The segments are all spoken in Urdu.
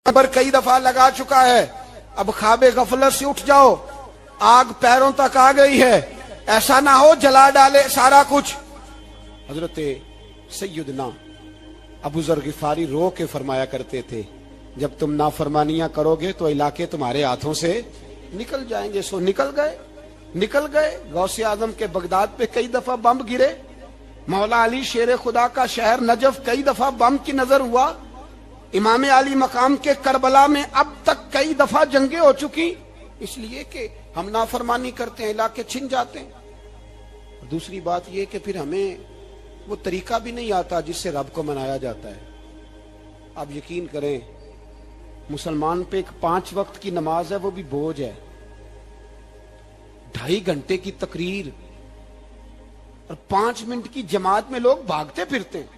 پر کئی دفعہ لگا چکا ہے، اب خواب غفلت سے اٹھ جاؤ، آگ پیروں تک آ گئی ہے، ایسا نہ ہو جلا ڈالے سارا کچھ۔ حضرت سیدنا ابو ذر غفاری رو کے فرمایا کرتے تھے، جب تم نافرمانیاں کرو گے تو علاقے تمہارے ہاتھوں سے نکل جائیں گے۔ سو نکل گئے۔ غوث اعظم کے بغداد پہ کئی دفعہ بم گرے، مولا علی شیر خدا کا شہر نجف کئی دفعہ بم کی نظر ہوا، امام علی مقام کے کربلا میں اب تک کئی دفعہ جنگیں ہو چکی، اس لیے کہ ہم نافرمانی کرتے ہیں، علاقے چھن جاتے ہیں۔ اور دوسری بات یہ کہ پھر ہمیں وہ طریقہ بھی نہیں آتا جس سے رب کو منایا جاتا ہے۔ آپ یقین کریں، مسلمان پہ ایک 5 وقت کی نماز ہے، وہ بھی بوجھ ہے۔ 2.5 گھنٹے کی تقریر اور 5 منٹ کی جماعت میں لوگ بھاگتے پھرتے ہیں،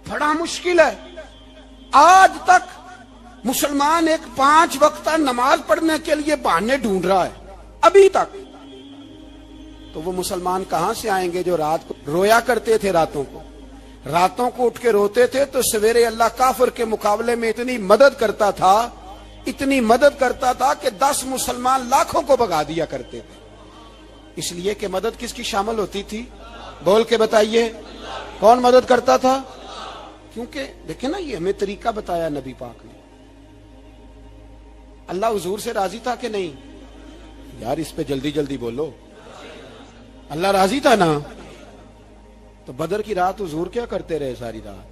بڑا مشکل ہے۔ آج تک مسلمان ایک 5 وقتہ نماز پڑھنے کے لیے بہانے ڈھونڈ رہا ہے، ابھی تک۔ تو وہ مسلمان کہاں سے آئیں گے جو رات کو رویا کرتے تھے، راتوں کو اٹھ کے روتے تھے تو سویرے اللہ کافر کے مقابلے میں اتنی مدد کرتا تھا کہ 10 مسلمان لاکھوں کو بھگا دیا کرتے تھے۔ اس لیے کہ مدد کس کی شامل ہوتی تھی؟ بول کے بتائیے، کون مدد کرتا تھا؟ کیونکہ دیکھیں نا، یہ ہمیں طریقہ بتایا نبی پاک نے۔ اللہ حضور سے راضی تھا کہ نہیں؟ یار اس پہ جلدی جلدی بولو، اللہ راضی تھا نا؟ تو بدر کی رات حضور کیا کرتے رہے ساری رات؟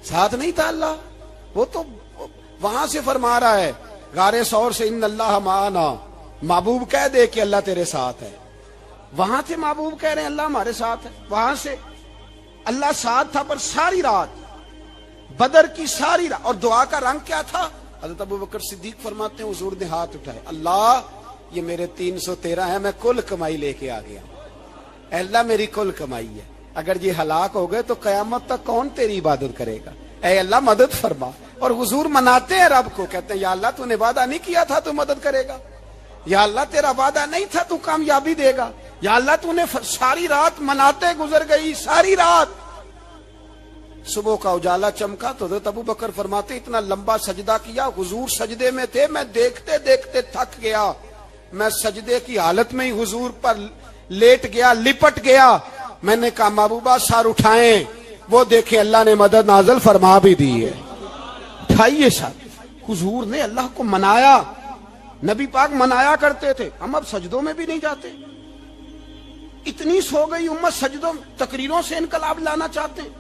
ساتھ نہیں تھا اللہ؟ وہ تو وہاں سے فرما رہا ہے غار ثور سے، ان اللہ معنا، محبوب کہہ دے کہ اللہ تیرے ساتھ ہے۔ وہاں سے محبوب کہہ رہے ہیں اللہ ہمارے ساتھ ہے، وہاں سے اللہ ساتھ تھا، پر ساری رات، بدر کی ساری رات۔ اور دعا کا رنگ کیا تھا؟ حضرت ابوبکر صدیق فرماتے ہیں حضور نے ہاتھ اٹھائے، اللہ یہ میرے 313 ہیں، میں کل کمائی لے کے آ گیا، اے اللہ میری کل کمائی ہے، اگر یہ ہلاک ہو گئے تو قیامت تک کون تیری عبادت کرے گا، اے اللہ مدد فرما۔ اور حضور مناتے ہیں رب کو، کہتے ہیں یا اللہ تو نے وعدہ نہیں کیا تھا تو مدد کرے گا، یا اللہ تیرا وعدہ نہیں تھا تو کامیابی دے گا، یا اللہ تو نے ساری رات مناتے گزر گئی، ساری رات۔ صبح کا اجالا چمکا تو حضرت ابوبکر فرماتے اتنا لمبا سجدہ کیا، حضور سجدے میں تھے، میں دیکھتے دیکھتے تھک گیا، میں سجدے کی حالت میں ہی حضور پر لیٹ گیا، لپٹ گیا۔ میں نے کہا محبوبہ سر اٹھائیں، وہ دیکھیں اللہ نے مدد نازل فرما بھی دی ہے۔ اٹھائیے سر۔ حضور نے اللہ کو منایا، نبی پاک منایا کرتے تھے، ہم اب سجدوں میں بھی نہیں جاتے۔ اتنی سو گئی امت، سجدوں تقریروں سے انقلاب لانا چاہتے ہیں،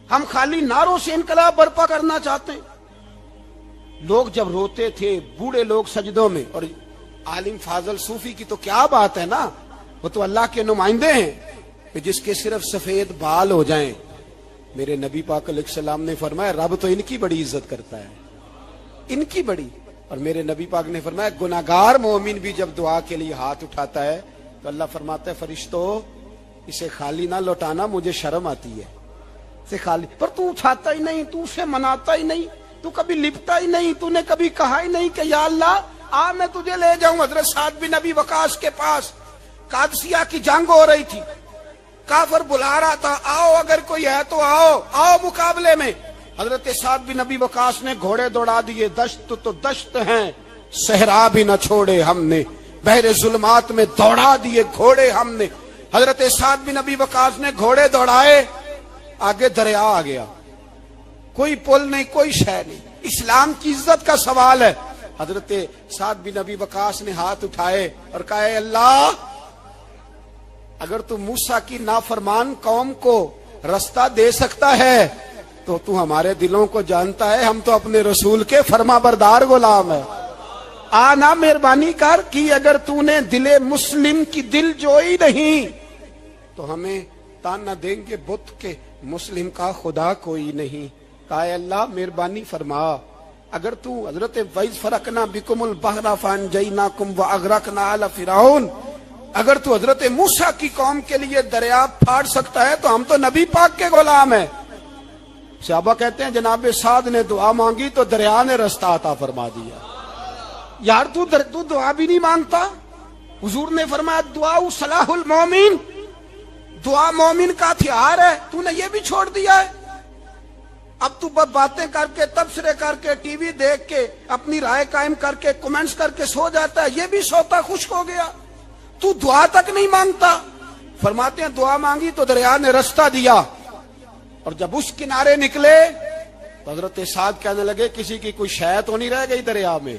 ہم خالی نعروں سے انقلاب برپا کرنا چاہتے ہیں۔ لوگ جب روتے تھے، بوڑھے لوگ سجدوں میں، اور عالم فاضل صوفی کی تو کیا بات ہے نا، وہ تو اللہ کے نمائندے ہیں کہ جس کے صرف سفید بال ہو جائیں۔ میرے نبی پاک علیہ السلام نے فرمایا رب تو ان کی بڑی عزت کرتا ہے، ان کی بڑی۔ اور میرے نبی پاک نے فرمایا گناہگار مومن بھی جب دعا کے لیے ہاتھ اٹھاتا ہے تو اللہ فرماتا ہے فرشتو اسے خالی نہ لوٹانا، مجھے شرم آتی ہے سے خالی۔ پر تو اٹھاتا ہی نہیں، تو اسے مناتا ہی نہیں، تو کبھی لپٹا ہی نہیں، تو نے کبھی کہا ہی نہیں کہ یا اللہ آ میں تجھے لے جاؤں حضرت سعد بن ابی وقاص کے پاس۔ قادسیہ کی جنگ ہو رہی تھی، کافر بلا رہا تھا، آؤ اگر کوئی ہے تو آؤ مقابلے میں۔ حضرت سعد بن ابی وقاص نے گھوڑے دوڑا دیے، دشت تو دشت ہیں، صحرا بھی نہ چھوڑے ہم نے، بحر ظلمات میں دوڑا دیے گھوڑے ہم نے۔ حضرت سعد بن ابی وقاص نے گھوڑے دوڑائے، آگے دریا آ گیا، کوئی پل نہیں، کوئی شے نہیں، اسلام کی عزت کا سوال ہے۔ حضرت سعد بن ابی وقاص نے ہاتھ اٹھائے اور کہا اے اللہ اگر تو موسیٰ کی نافرمان قوم کو رستہ دے سکتا ہے تو تو ہمارے دلوں کو جانتا ہے، ہم تو اپنے رسول کے فرما بردار غلام ہیں، آنا مہربانی کر کی اگر تو نے دل مسلم کی دل جوئی نہیں تو ہمیں تانا دیں گے بت کے مسلم کا خدا کوئی نہیں۔ کہا اے اللہ مہربانی فرما، اگر تو حضرت وَإِذْ فَرَقْنَا بِكُمُ الْبَحْرَ فَأَنْجَيْنَاكُمْ وَأَغْرَقْنَا آلَ فِرْعَوْنَ، اگر تو حضرت موسیٰ کی قوم کے لیے دریا پھاڑ سکتا ہے تو ہم تو نبی پاک کے غلام ہیں۔ صحابہ کہتے ہیں جناب سعد نے دعا مانگی تو دریا نے رستہ عطا فرما دیا۔ یار تو دعا بھی نہیں مانگتا؟ حضور نے فرمایا دعا صلاح المومن، دعا مومن کا ہتھیار ہے، تو نے یہ بھی چھوڑ دیا ہے۔ اب تو باتیں کر کے، تبصرے کر کے، ٹی وی دیکھ کے، اپنی رائے قائم کر کے، کمنٹس کر کے سو جاتا ہے، یہ بھی سوتا خشک ہو گیا۔ تو دعا تک نہیں مانگتا۔ فرماتے ہیں دعا مانگی تو دریا نے رستہ دیا، اور جب اس کنارے نکلے تو حضرت سعد کہنے لگے کسی کی کوئی شے تو نہیں رہ گئی دریا میں،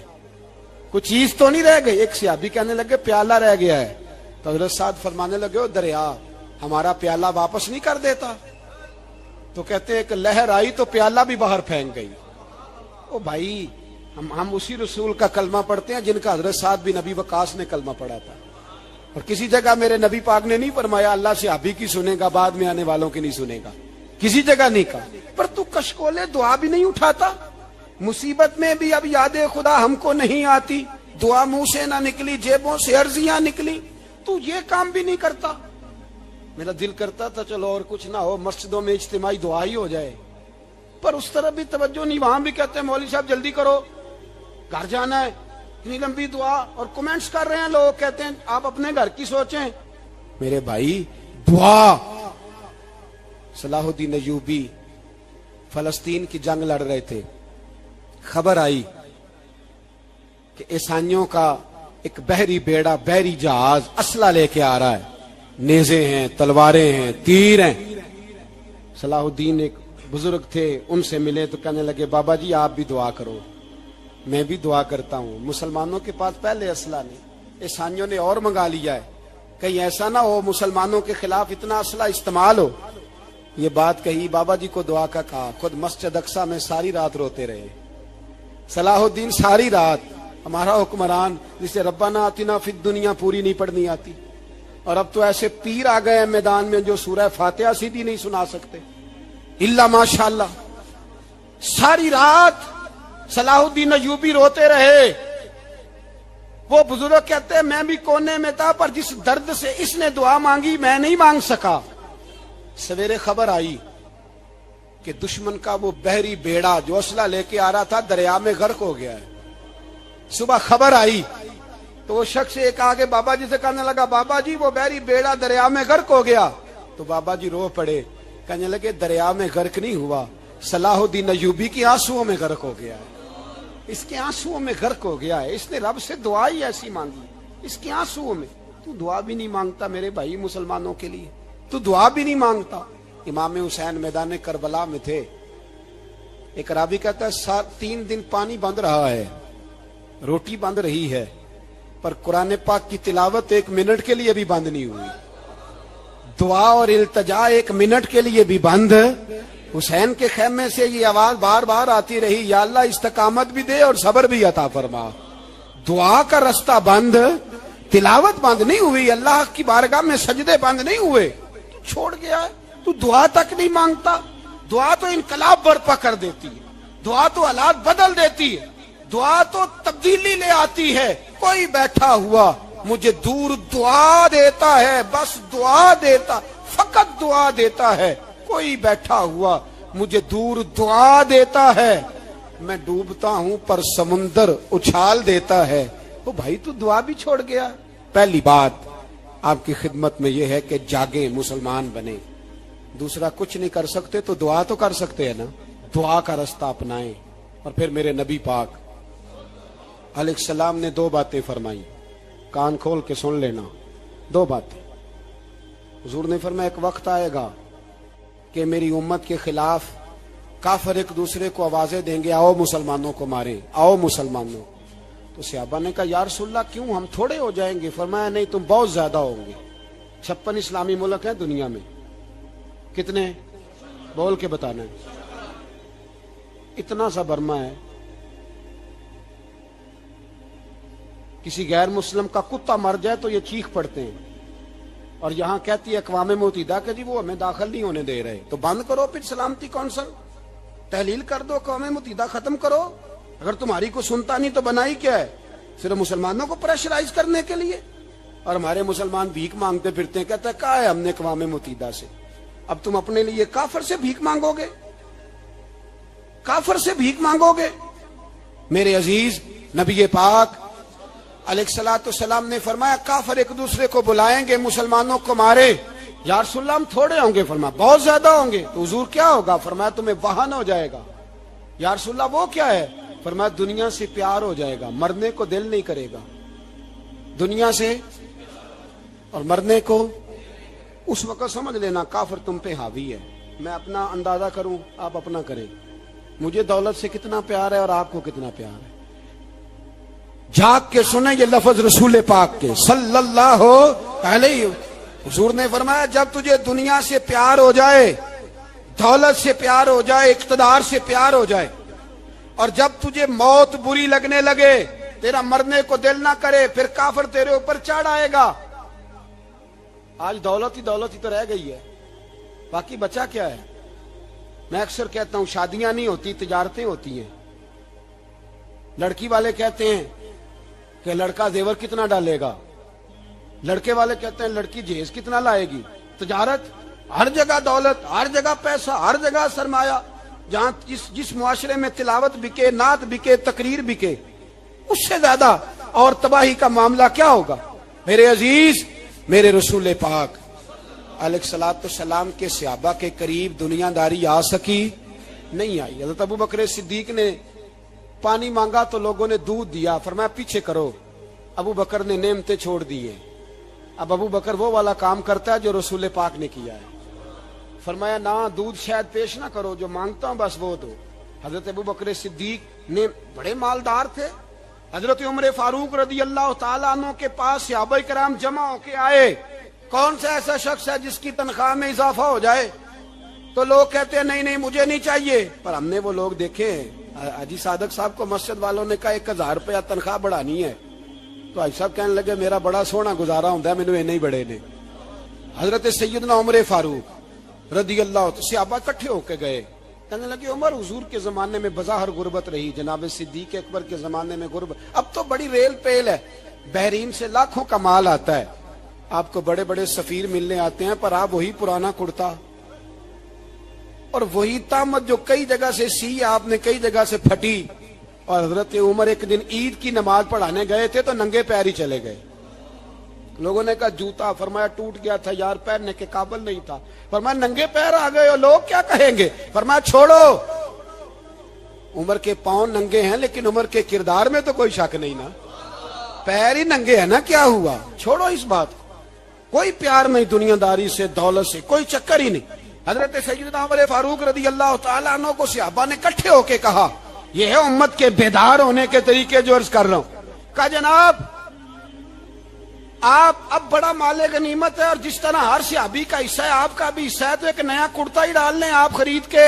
کوئی چیز تو نہیں رہ گئی۔ ایک صحابی کہنے لگے پیالہ رہ گیا ہے، تو حضرت سعد فرمانے لگے او دریا ہمارا پیالہ واپس نہیں کر دیتا؟ تو کہتے ہیں کہ لہر آئی تو پیالہ بھی باہر پھینک گئی۔ او بھائی ہم اسی رسول کا کلمہ پڑھتے ہیں جن کا حضرت سعد بن ابی وقاص نے کلمہ پڑھا تھا، اور کسی جگہ میرے نبی پاک نے نہیں فرمایا اللہ صحابی کی سنے گا بعد میں آنے والوں کی نہیں سنے گا، کسی جگہ نہیں کہا۔ پر تو کشکولے دعا بھی نہیں اٹھاتا، مصیبت میں بھی اب یاد خدا ہم کو نہیں آتی، دعا منہ سے نہ نکلی، جیبوں سے عرضیاں نکلی، تو یہ کام بھی نہیں کرتا۔ میرا دل کرتا تھا چلو اور کچھ نہ ہو، مسجدوں میں اجتماعی دعا ہی ہو جائے، پر اس طرح بھی توجہ نہیں۔ وہاں بھی کہتے ہیں مولوی صاحب جلدی کرو گھر جانا ہے، اتنی لمبی دعا، اور کمنٹس کر رہے ہیں لوگ، کہتے ہیں آپ اپنے گھر کی سوچیں۔ میرے بھائی دعا، صلاح الدین ایوبی فلسطین کی جنگ لڑ رہے تھے، خبر آئی کہ عیسائیوں کا ایک بحری بیڑا، بحری جہاز اسلحہ لے کے آ رہا ہے، نیزے ہیں، تلواریں ہیں، تیر ہیں۔ صلاح الدین ایک بزرگ تھے، ان سے ملے تو کہنے لگے بابا جی آپ بھی دعا کرو۔ میں بھی دعا کرتا ہوں، مسلمانوں کے پاس پہلے اسلحہ نہیں، عیسائیوں نے اور منگا لیا ہے، کہیں ایسا نہ ہو مسلمانوں کے خلاف اتنا اسلحہ استعمال ہو۔ یہ بات کہی، بابا جی کو دعا کا کہا، خود مسجد اقصی میں ساری رات روتے رہے صلاح الدین، ساری رات۔ ہمارا حکمران جسے ربنا آتنا فی الدنیا پوری نہیں پڑھنی آتی، اور اب تو ایسے پیر آ گئے ہیں میدان میں جو سورہ فاتحہ سیدھی نہیں سنا سکتے الا ماشاءاللہ۔ ساری رات صلاح الدین ایوبی روتے رہے۔ وہ بزرگ کہتے ہیں میں بھی کونے میں تھا، پر جس درد سے اس نے دعا مانگی میں نہیں مانگ سکا۔ سویرے خبر آئی کہ دشمن کا وہ بحری بیڑا جو اسلحہ لے کے آ رہا تھا دریا میں غرق ہو گیا ہے۔ صبح خبر آئی تو وہ شخص ایک آگے بابا جی سے کہنے لگا بابا جی وہ بحری بیڑا دریا میں غرق ہو گیا۔ تو بابا جی رو پڑے، کہنے لگے دریا میں غرق نہیں ہوا، صلاح الدین ایوبی کی آنسوؤں میں غرق ہو گیا ہے، اس کے آنسوؤں میں غرق ہو گیا ہے، اس نے رب سے دعا ہی ایسی مانگی اس کے آنسوؤں میں۔ تو دعا بھی نہیں مانگتا میرے بھائی مسلمانوں کے لیے، تو دعا بھی نہیں مانگتا۔ امام حسین میدان کربلا میں تھے، ایک راوی کہتا ہے 3 دن پانی بند رہا ہے، روٹی بند رہی ہے، پر قرآن پاک کی تلاوت 1 منٹ کے لیے بھی بند نہیں ہوئی، دعا اور التجا 1 منٹ کے لیے بھی بند۔ حسین کے خیمے سے یہ آواز بار بار آتی رہی، یا اللہ استقامت بھی دے اور صبر بھی عطا فرما۔ دعا کا رستہ بند، تلاوت بند نہیں ہوئی، اللہ کی بارگاہ میں سجدے بند نہیں ہوئے، تو چھوڑ گیا ہے۔ تو دعا تک نہیں مانگتا۔ دعا تو انقلاب برپا کر دیتی ہے، دعا تو حالات بدل دیتی ہے، دعا تو تبدیلی لے آتی ہے۔ کوئی بیٹھا ہوا مجھے دور دعا دیتا ہے، بس دعا دیتا، فقط دعا دیتا ہے۔ کوئی بیٹھا ہوا مجھے دور دعا دیتا ہے، میں ڈوبتا ہوں پر سمندر اچھال دیتا ہے۔ وہ بھائی تو دعا بھی چھوڑ گیا۔ پہلی بات آپ کی خدمت میں یہ ہے کہ جاگیں، مسلمان بنے۔ دوسرا کچھ نہیں کر سکتے تو دعا تو کر سکتے ہیں نا، دعا کا رستہ اپنائیں۔ اور پھر میرے نبی پاک علیہ السلام نے 2 باتیں فرمائی، کان کھول کے سن لینا، 2 باتیں۔ حضور نے فرمایا ایک وقت آئے گا کہ میری امت کے خلاف کافر ایک دوسرے کو آوازیں دیں گے آؤ مسلمانوں کو ماریں، آؤ مسلمانوں۔ تو صحابہ نے کہا یا رسول اللہ کیوں، ہم تھوڑے ہو جائیں گے؟ فرمایا نہیں تم بہت زیادہ ہوں گے۔ 56 اسلامی ملک ہیں دنیا میں، کتنے بول کے بتانا ہے؟ اتنا سا برما ہے، کسی غیر مسلم کا کتا مر جائے تو یہ چیخ پڑتے ہیں، اور یہاں کہتی ہے اقوام متحدہ کہ جی وہ ہمیں داخل نہیں ہونے دے رہے۔ تو بند کرو پھر سلامتی کونسل، تحلیل کر دو، اقوام متحدہ ختم کرو۔ اگر تمہاری کو سنتا نہیں تو بنائی کیا ہے؟ صرف مسلمانوں کو پریشرائز کرنے کے لیے۔ اور ہمارے مسلمان بھیک مانگتے پھرتے ہیں، کہتا ہے کہا ہے ہم نے اقوام متحدہ سے۔ اب تم اپنے لیے کافر سے بھیک مانگو گے، کافر سے بھیک مانگو گے؟ میرے عزیز نبی پاک علیہ الصلوۃ والسلام نے فرمایا کافر ایک دوسرے کو بلائیں گے مسلمانوں کو مارے، یا رسول اللہ ہم تھوڑے ہوں گے، فرمایا بہت زیادہ ہوں گے. تو حضور کیا ہوگا؟ فرمایا تمہیں وہن ہو جائے گا. یا رسول اللہ وہ کیا ہے؟ فرمایا دنیا سے پیار ہو جائے گا، مرنے کو دل نہیں کرے گا. دنیا سے اور مرنے کو. اس وقت سمجھ لینا کافر تم پہ حاوی ہے. میں اپنا اندازہ کروں، آپ اپنا کریں. مجھے دولت سے کتنا پیار ہے اور آپ کو کتنا پیار ہے. جھاگ کے سنیں یہ لفظ رسول پاک کے صلی اللہ علیہ. حضور نے فرمایا جب تجھے دنیا سے پیار ہو جائے، دولت سے پیار ہو جائے، اقتدار سے پیار ہو جائے، اور جب تجھے موت بری لگنے لگے، تیرا مرنے کو دل نہ کرے، پھر کافر تیرے اوپر چڑھ آئے گا. آج دولت ہی تو رہ گئی ہے، باقی بچا کیا ہے؟ میں اکثر کہتا ہوں شادیاں نہیں ہوتی، تجارتیں ہوتی ہیں. لڑکی والے کہتے ہیں کہ لڑکا زیور کتنا ڈالے گا، لڑکے والے کہتے ہیں لڑکی جہیز کتنا لائے گی. تجارت، ہر جگہ دولت، ہر جگہ پیسہ، ہر جگہ سرمایہ. جہاں جس معاشرے میں تلاوت بکے، نعت بکے، تقریر بکے، اس سے زیادہ اور تباہی کا معاملہ کیا ہوگا؟ میرے عزیز، میرے رسول پاک علیہ الصلوۃ والسلام کے صحابہ کے قریب دنیا داری آ سکی نہیں آئی. حضرت ابو بکر صدیق نے پانی مانگا تو لوگوں نے دودھ دیا، فرمایا پیچھے کرو. ابو بکر نے نعمتیں چھوڑ دی ہیں. اب ابو بکر وہ والا کام کرتا ہے جو رسول پاک نے کیا ہے. فرمایا نہ دودھ شاید پیش نہ کرو، جو مانگتا ہوں بس وہ دو. حضرت ابو بکر صدیق نے بڑے مالدار تھے. حضرت عمر فاروق رضی اللہ تعالیٰ عنہ کے پاس صحابہ کرام جمع ہو کے آئے. کون سا ایسا شخص ہے جس کی تنخواہ میں اضافہ ہو جائے؟ تو لوگ کہتے ہیں نہیں مجھے نہیں چاہیے. پر ہم نے وہ لوگ دیکھے، حاجی صادق صاحب کو مسجد والوں نے کہا 1000 روپیہ تنخواہ بڑھانی ہے، تو حاجی صاحب کہنے لگے میرا بڑا سونا گزارا ہوتا ہے، مینوں نہیں بڑے نے. حضرت سیدنا عمر فاروق رضی اللہ عنہ صحابہ اکٹھے ہو کے گئے. کہنے لگے عمر حضور کے زمانے میں بظاہر غربت رہی، جناب صدیق اکبر کے زمانے میں غربت، اب تو بڑی ریل پیل ہے، بحرین سے لاکھوں کا مال آتا ہے، آپ کو بڑے بڑے سفیر ملنے آتے ہیں، پر آپ وہی پرانا کرتا اور وہی تامت جو کئی جگہ سے سی آپ نے کئی جگہ سے پھٹی. اور حضرت عمر ایک دن عید کی نماز پڑھانے گئے تھے تو ننگے پیر ہی چلے گئے. لوگوں نے کہا جوتا، فرمایا ٹوٹ گیا تھا یار، پہننے کے قابل نہیں تھا. فرمایا ننگے پیر آ گئے اور لوگ کیا کہیں گے؟ فرمایا چھوڑو، عمر کے پاؤں ننگے ہیں لیکن عمر کے کردار میں تو کوئی شک نہیں نا، پیر ہی ننگے ہیں نا، کیا ہوا؟ چھوڑو اس بات کو. کوئی پیار نہیں دنیا داری سے، دولت سے، کوئی چکر ہی نہیں. حضرت سیدنا عمر فاروق رضی اللہ تعالیٰ عنہ کو صحابہ نے اکٹھے ہو کے کہا، یہ ہے امت کے بیدار ہونے کے طریقے جو عرض کر رہا ہوں. کہا جناب آپ اب بڑا مال غنیمت ہے اور جس طرح ہر صحابی کا حصہ ہے آپ کا بھی حصہ ہے، تو ایک نیا کرتا ہی ڈال لیں آپ خرید کے.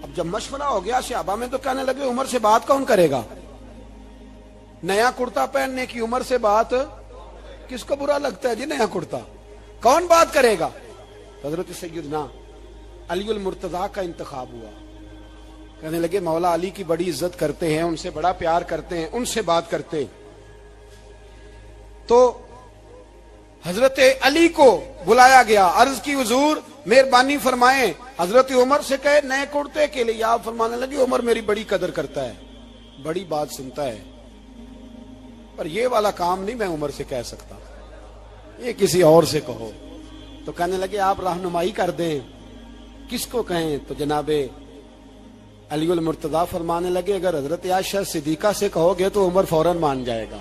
اب جب مشورہ ہو گیا صحابہ میں تو کہنے لگے عمر سے بات کون کرے گا؟ نیا کرتا پہننے کی عمر سے بات کس کو برا لگتا ہے جی؟ نیا کرتا کون بات کرے گا؟ حضرت سیدنا علی المرتضیٰ کا انتخاب ہوا. کہنے لگے مولا علی کی بڑی عزت کرتے ہیں، ان سے بڑا پیار کرتے ہیں، ان سے بات کرتے ہیں. تو حضرت علی کو بلایا گیا، عرض کی حضور مہربانی فرمائیں. حضرت عمر سے کہے نئے کرتے کے لیے، آپ فرمانے لگے عمر میری بڑی قدر کرتا ہے، بڑی بات سنتا ہے، پر یہ والا کام نہیں میں عمر سے کہہ سکتا، یہ کسی اور سے کہو. تو کہنے لگے آپ رہنمائی کر دیں کس کو کہیں؟ تو جناب علی المرتضیٰ فرمانے لگے اگر حضرت عائشہ صدیقہ سے کہو گے تو عمر فوراً مان جائے گا،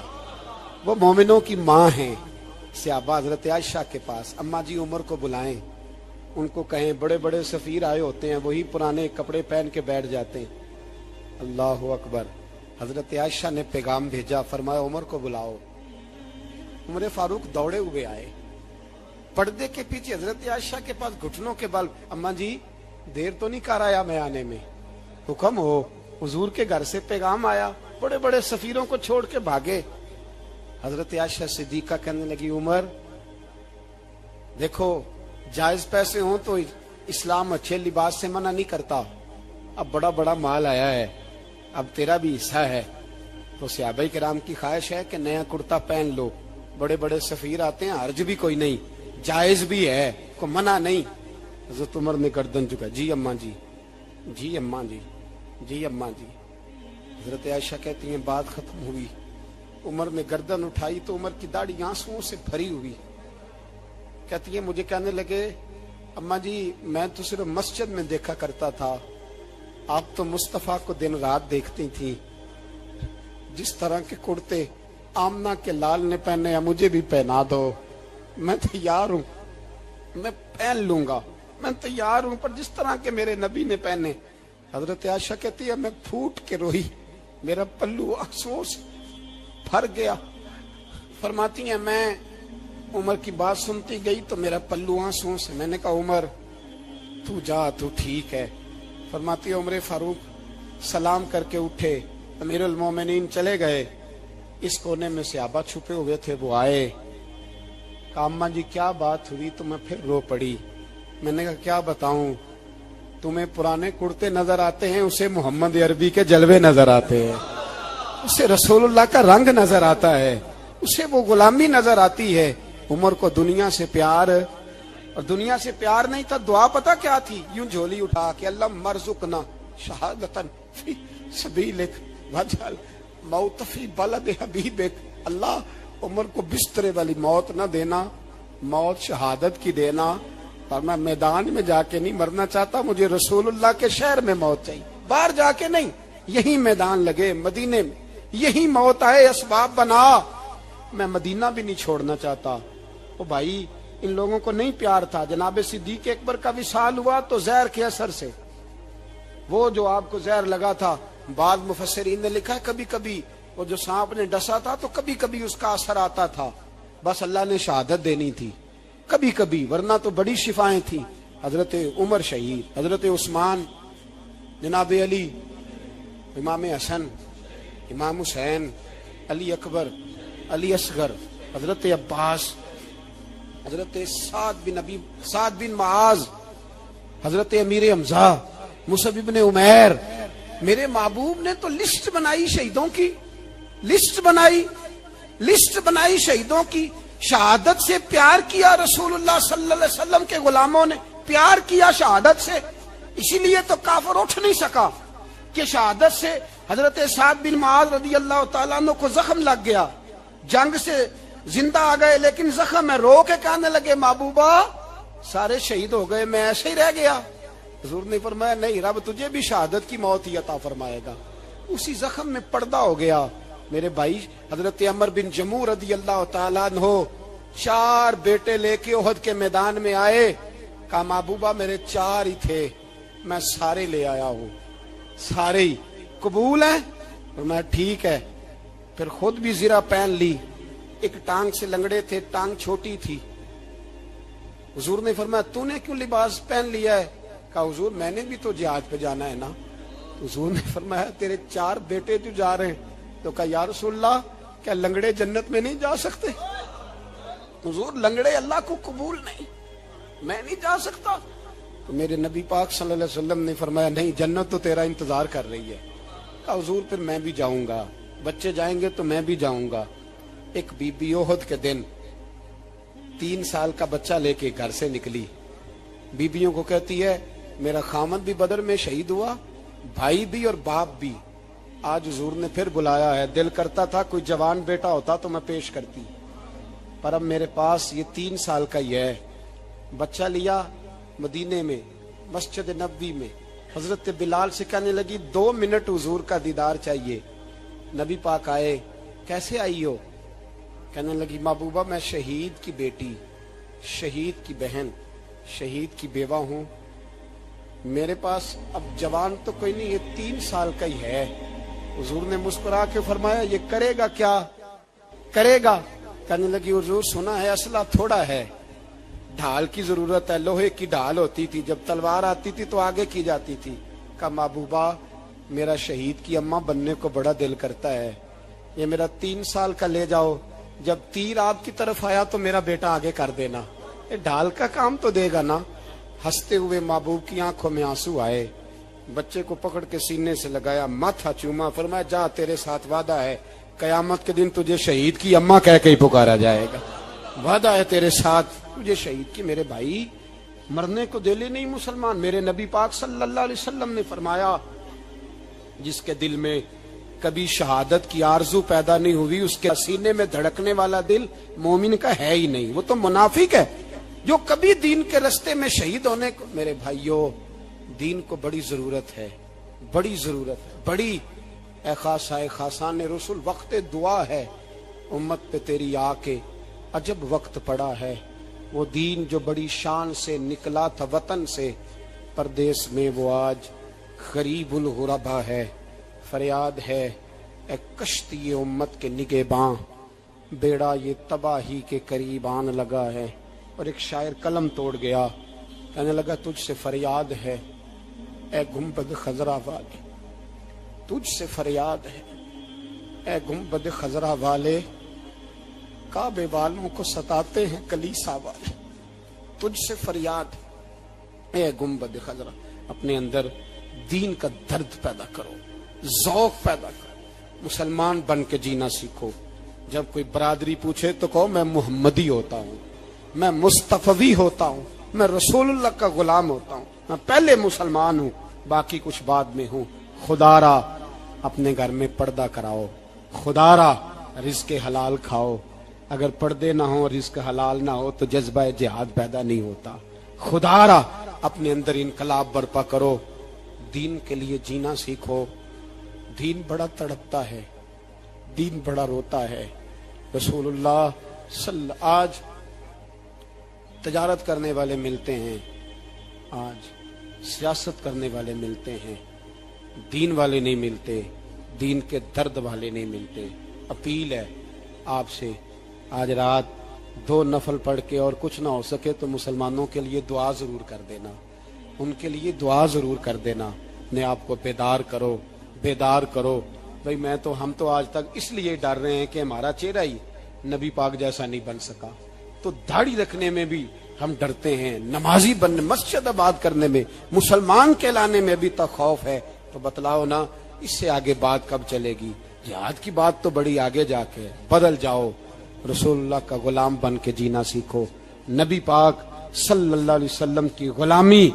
وہ مومنوں کی ماں ہیں. صحابہ حضرت عائشہ کے پاس، اماں جی عمر کو بلائیں، ان کو کہیں بڑے بڑے سفیر آئے ہوتے ہیں، وہی پرانے کپڑے پہن کے بیٹھ جاتے ہیں. اللہ اکبر. حضرت عائشہ نے پیغام بھیجا، فرمایا عمر کو بلاؤ. عمر فاروق دوڑے ہوئے آئے، پردے کے پیچھے حضرت عائشہ کے پاس گھٹنوں کے بل، اماں جی دیر تو نہیں کر آیا میں آنے میں؟ حکم ہو، حضور کے گھر سے پیغام آیا، بڑے بڑے سفیروں کو چھوڑ کے بھاگے. حضرت عائشہ صدیقہ کہنے لگی عمر دیکھو جائز پیسے ہوں تو اسلام اچھے لباس سے منع نہیں کرتا، اب بڑا بڑا مال آیا ہے، اب تیرا بھی حصہ ہے، تو صحابہ کرام کی خواہش ہے کہ نیا کرتا پہن لو، بڑے بڑے سفیر آتے ہیں، حرج بھی کوئی نہیں، جائز بھی ہے، کو منع نہیں. حضرت عمر نے گردن جھکا، جی اماں جی، جی اماں جی، جی اماں جی. حضرت عائشہ کہتی ہیں بات ختم ہوئی، عمر نے گردن اٹھائی تو عمر کی داڑھی آنسوؤں سے بھری ہوئی. کہتی ہے مجھے کہنے لگے اماں جی میں تو صرف مسجد میں دیکھا کرتا تھا، آپ تو مصطفیٰ کو دن رات دیکھتی تھی، جس طرح کے کرتے آمنہ کے لال نے پہنے ہیں مجھے بھی پہنا دو، میں تیار ہوں، میں پہن لوں گا، میں تیار ہوں، پر جس طرح کے میرے نبی نے پہنے۔ حضرت عائشہ کہتی ہے میں پھوٹ کے روئی، میرا پلو آنسوؤں سے بھر گیا۔ فرماتی ہیں میں عمر کی بات سنتی گئی تو میرا پلو آنسوؤں سے، میں نے کہا عمر تو جا، تو ٹھیک ہے۔ فرماتی ہے عمر فاروق سلام کر کے اٹھے، امیر المومنین چلے گئے، اس کونے میں صحابہ چھپے ہوئے تھے، وہ آئے، کہا اماں جی کیا بات ہوئی؟ تو میں پھر رو پڑی۔ میں نے کہا کیا بتاؤں، تمہیں پرانے کرتے نظر آتے ہیں، اسے محمد عربی کے جلوے نظر آتے ہیں، اسے رسول اللہ کا رنگ نظر آتا ہے، اسے وہ غلامی نظر آتی ہے۔ عمر کو دنیا سے پیار، اور دنیا سے پیار نہیں تھا، دعا پتہ کیا تھی؟ یوں جھولی اٹھا کے اللہ مرزقنا شہادتن فی سبیلک وجعل موت فی بلد حبیبک، اللہ عمر کو بسترے والی موت نہ دینا، موت شہادت کی دینا، اور میں میدان میں جا کے نہیں مرنا چاہتا، مجھے رسول اللہ کے شہر میں موت چاہیے، باہر جا کے نہیں، یہی میدان لگے مدینے میں، یہی موت آئے، اسباب بنا، میں مدینہ بھی نہیں چھوڑنا چاہتا۔ او بھائی ان لوگوں کو نہیں پیار تھا۔ جناب صدیق اکبر کا وصال ہوا تو زہر کے اثر سے، وہ جو آپ کو زہر لگا تھا، بعض مفسرین نے لکھا ہے کبھی کبھی وہ جو سانپ نے ڈسا تھا تو کبھی کبھی اس کا اثر آتا تھا، بس اللہ نے شہادت دینی تھی کبھی کبھی، ورنہ تو بڑی شفائیں تھیں۔ حضرت عمر شہید، حضرت عثمان، جناب علی، امام حسن، امام حسین، علی اکبر، علی اصغر، حضرت عباس، حضرت سعد بن معاذ، حضرت امیر حمزہ، مصعب بن عمیر۔ میرے محبوب نے تو لسٹ بنائی شہیدوں کی، لسٹ بنائی شہیدوں کی، شہادت سے پیار کیا رسول اللہ صلی اللہ علیہ وسلم کے غلاموں نے، پیار کیا شہادت سے، اسی لیے تو کافر اٹھ نہیں سکا کہ شہادت سے حضرت سعد بن معاذ رضی اللہ تعالیٰ عنہ کو زخم لگ گیا، جنگ سے زندہ آ گئے لیکن زخم ہے، رو کے کہنے لگے محبوبہ سارے شہید ہو گئے، میں ایسے ہی رہ گیا۔ حضور نے فرمایا نہیں، رب تجھے بھی شہادت کی موت ہی عطا فرمائے گا۔ اسی زخم میں پردہ ہو گیا۔ میرے بھائی حضرت عمر بن جموح رضی اللہ تعالیٰ عنہ 4 بیٹے لے کے احد کے میدان میں آئے، کہا محبوبہ میرے 4 ہی تھے، میں سارے لے آیا ہوں، سارے ہی قبول ہیں؟ اور میں ٹھیک ہے، پھر خود بھی زرہ پہن لی، ایک ٹانگ سے لنگڑے تھے، ٹانگ چھوٹی تھی۔ حضور نے فرمایا تو نے کیوں لباس پہن لیا ہے؟ کہا حضور میں نے بھی تو جہاد پہ جانا ہے نا۔ حضور نے فرمایا تیرے 4 بیٹے جو جا رہے ہیں، تو کہا یا رسول اللہ کیا لنگڑے جنت میں نہیں جا سکتے؟ حضور لنگڑے اللہ کو قبول نہیں، میں نہیں جا سکتا۔ تو میرے نبی پاک صلی اللہ علیہ وسلم نے فرمایا نہیں، جنت تو تیرا انتظار کر رہی ہے۔ کہا حضور پھر میں بھی جاؤں گا، بچے جائیں گے تو میں بھی جاؤں گا۔ ایک بی بی احد کے دن 3 سال کا بچہ لے کے گھر سے نکلی، بیبیوں کو کہتی ہے میرا خامد بھی بدر میں شہید ہوا، بھائی بھی اور باپ بھی، آج حضور نے پھر بلایا ہے، دل کرتا تھا کوئی جوان بیٹا ہوتا تو میں پیش کرتی، پر اب میرے پاس یہ 3 سال کا ہی ہے۔ بچہ لیا مدینے میں مسجد نبوی میں، حضرت بلال سے کہنے لگی 2 منٹ حضور کا دیدار چاہیے۔ نبی پاک آئے، کیسے آئی ہو؟ کہنے لگی محبوبہ میں شہید کی بیٹی، شہید کی بہن، شہید کی بیوہ ہوں، میرے پاس اب جوان تو کوئی نہیں، یہ 3 سال کا ہی ہے۔ حضور نے مسکرا کے فرمایا یہ کرے گا کیا کرے گا؟ کہنے لگی حضور سنا ہے اسلحہ تھوڑا ہے، ڈھال کی ضرورت ہے، لوہے کی ڈھال ہوتی تھی، جب تلوار آتی تھی تو آگے کی جاتی تھی۔ کہا محبوبہ میرا شہید کی اماں بننے کو بڑا دل کرتا ہے، یہ میرا 3 سال کا لے جاؤ، جب تیر آپ کی طرف آیا تو میرا بیٹا آگے کر دینا، یہ ڈھال کا کام تو دے گا نا۔ ہنستے ہوئے محبوب کی آنکھوں میں آنسو آئے، بچے کو پکڑ کے سینے سے لگایا، ماتھا چوما، فرمایا جا تیرے ساتھ وعدہ ہے، قیامت کے دن تجھے شہید کی اماں کہہ کے ہی پکارا جائے گا، وعدہ ہے تیرے ساتھ تجھے شہید کی۔ میرے بھائی مرنے کو دل ہی نہیں مسلمان۔ میرے نبی پاک صلی اللہ علیہ وسلم نے فرمایا جس کے دل میں کبھی شہادت کی آرزو پیدا نہیں ہوئی، اس کے سینے میں دھڑکنے والا دل مومن کا ہے ہی نہیں، وہ تو منافق ہے۔ جو کبھی دین کے رستے میں شہید ہونے کو، میرے بھائیوں دین کو بڑی ضرورت ہے، بڑی ضرورت ہے، بڑی۔ اے خاصائے خاصان رسول وقت دعا ہے، امت پہ تیری آ کے عجب وقت پڑا ہے۔ وہ دین جو بڑی شان سے نکلا تھا وطن سے، پردیس میں وہ آج غریب الغربا ہے۔ فریاد ہے اے کشتی امت کے نگہباں، بیڑا یہ تباہی کے قریب آن لگا ہے۔ اور ایک شاعر قلم توڑ گیا، کہنے لگا تجھ سے فریاد ہے اے گنبد خضرا والے، تجھ سے فریاد ہے اے گنبد خضرا والے، کعبے والوں کو ستاتے ہیں کلیسا والے۔ تجھ سے فریاد ہے اے گنبد خضرا۔ اپنے اندر دین کا درد پیدا کرو، ذوق پیدا کرو، مسلمان بن کے جینا سیکھو۔ جب کوئی برادری پوچھے تو کہو میں محمدی ہوتا ہوں، میں مصطفی ہوتا ہوں، میں رسول اللہ کا غلام ہوتا ہوں، میں پہلے مسلمان ہوں، باقی کچھ بعد میں ہوں۔ خدا را اپنے گھر میں پردہ کراؤ، خدا را رزق حلال کھاؤ۔ اگر پردے نہ ہوں، رزق حلال نہ ہو تو جذبہ جہاد پیدا نہیں ہوتا۔ خدا را اپنے اندر انقلاب برپا کرو، دین کے لیے جینا سیکھو۔ دین بڑا تڑپتا ہے، دین بڑا روتا ہے۔ رسول اللہ آج تجارت کرنے والے ملتے ہیں، آج سیاست کرنے والے ملتے ہیں، دین والے نہیں ملتے، دین کے درد والے نہیں ملتے۔ اپیل ہے آپ سے، آج رات 2 نفل پڑھ کے اور کچھ نہ ہو سکے تو مسلمانوں کے لیے دعا ضرور کر دینا، ان کے لیے دعا ضرور کر دینا۔ اپنے آپ کو بیدار کرو، بیدار کرو۔ بھئی ہم تو آج تک اس لیے ڈر رہے ہیں کہ ہمارا چہرہ ہی نبی پاک جیسا نہیں بن سکا، تو داڑھی رکھنے میں بھی ہم ڈرتے ہیں، نمازی بننے، مسجد آباد کرنے میں، مسلمان کہلانے میں بھی تک خوف ہے۔ تو بتلاؤ نا اس سے آگے بات کب چلے گی؟ جہاد کی بات تو بڑی آگے جا کے، بدل جاؤ، رسول اللہ کا غلام بن کے جینا سیکھو۔ نبی پاک صلی اللہ علیہ وسلم کی غلامی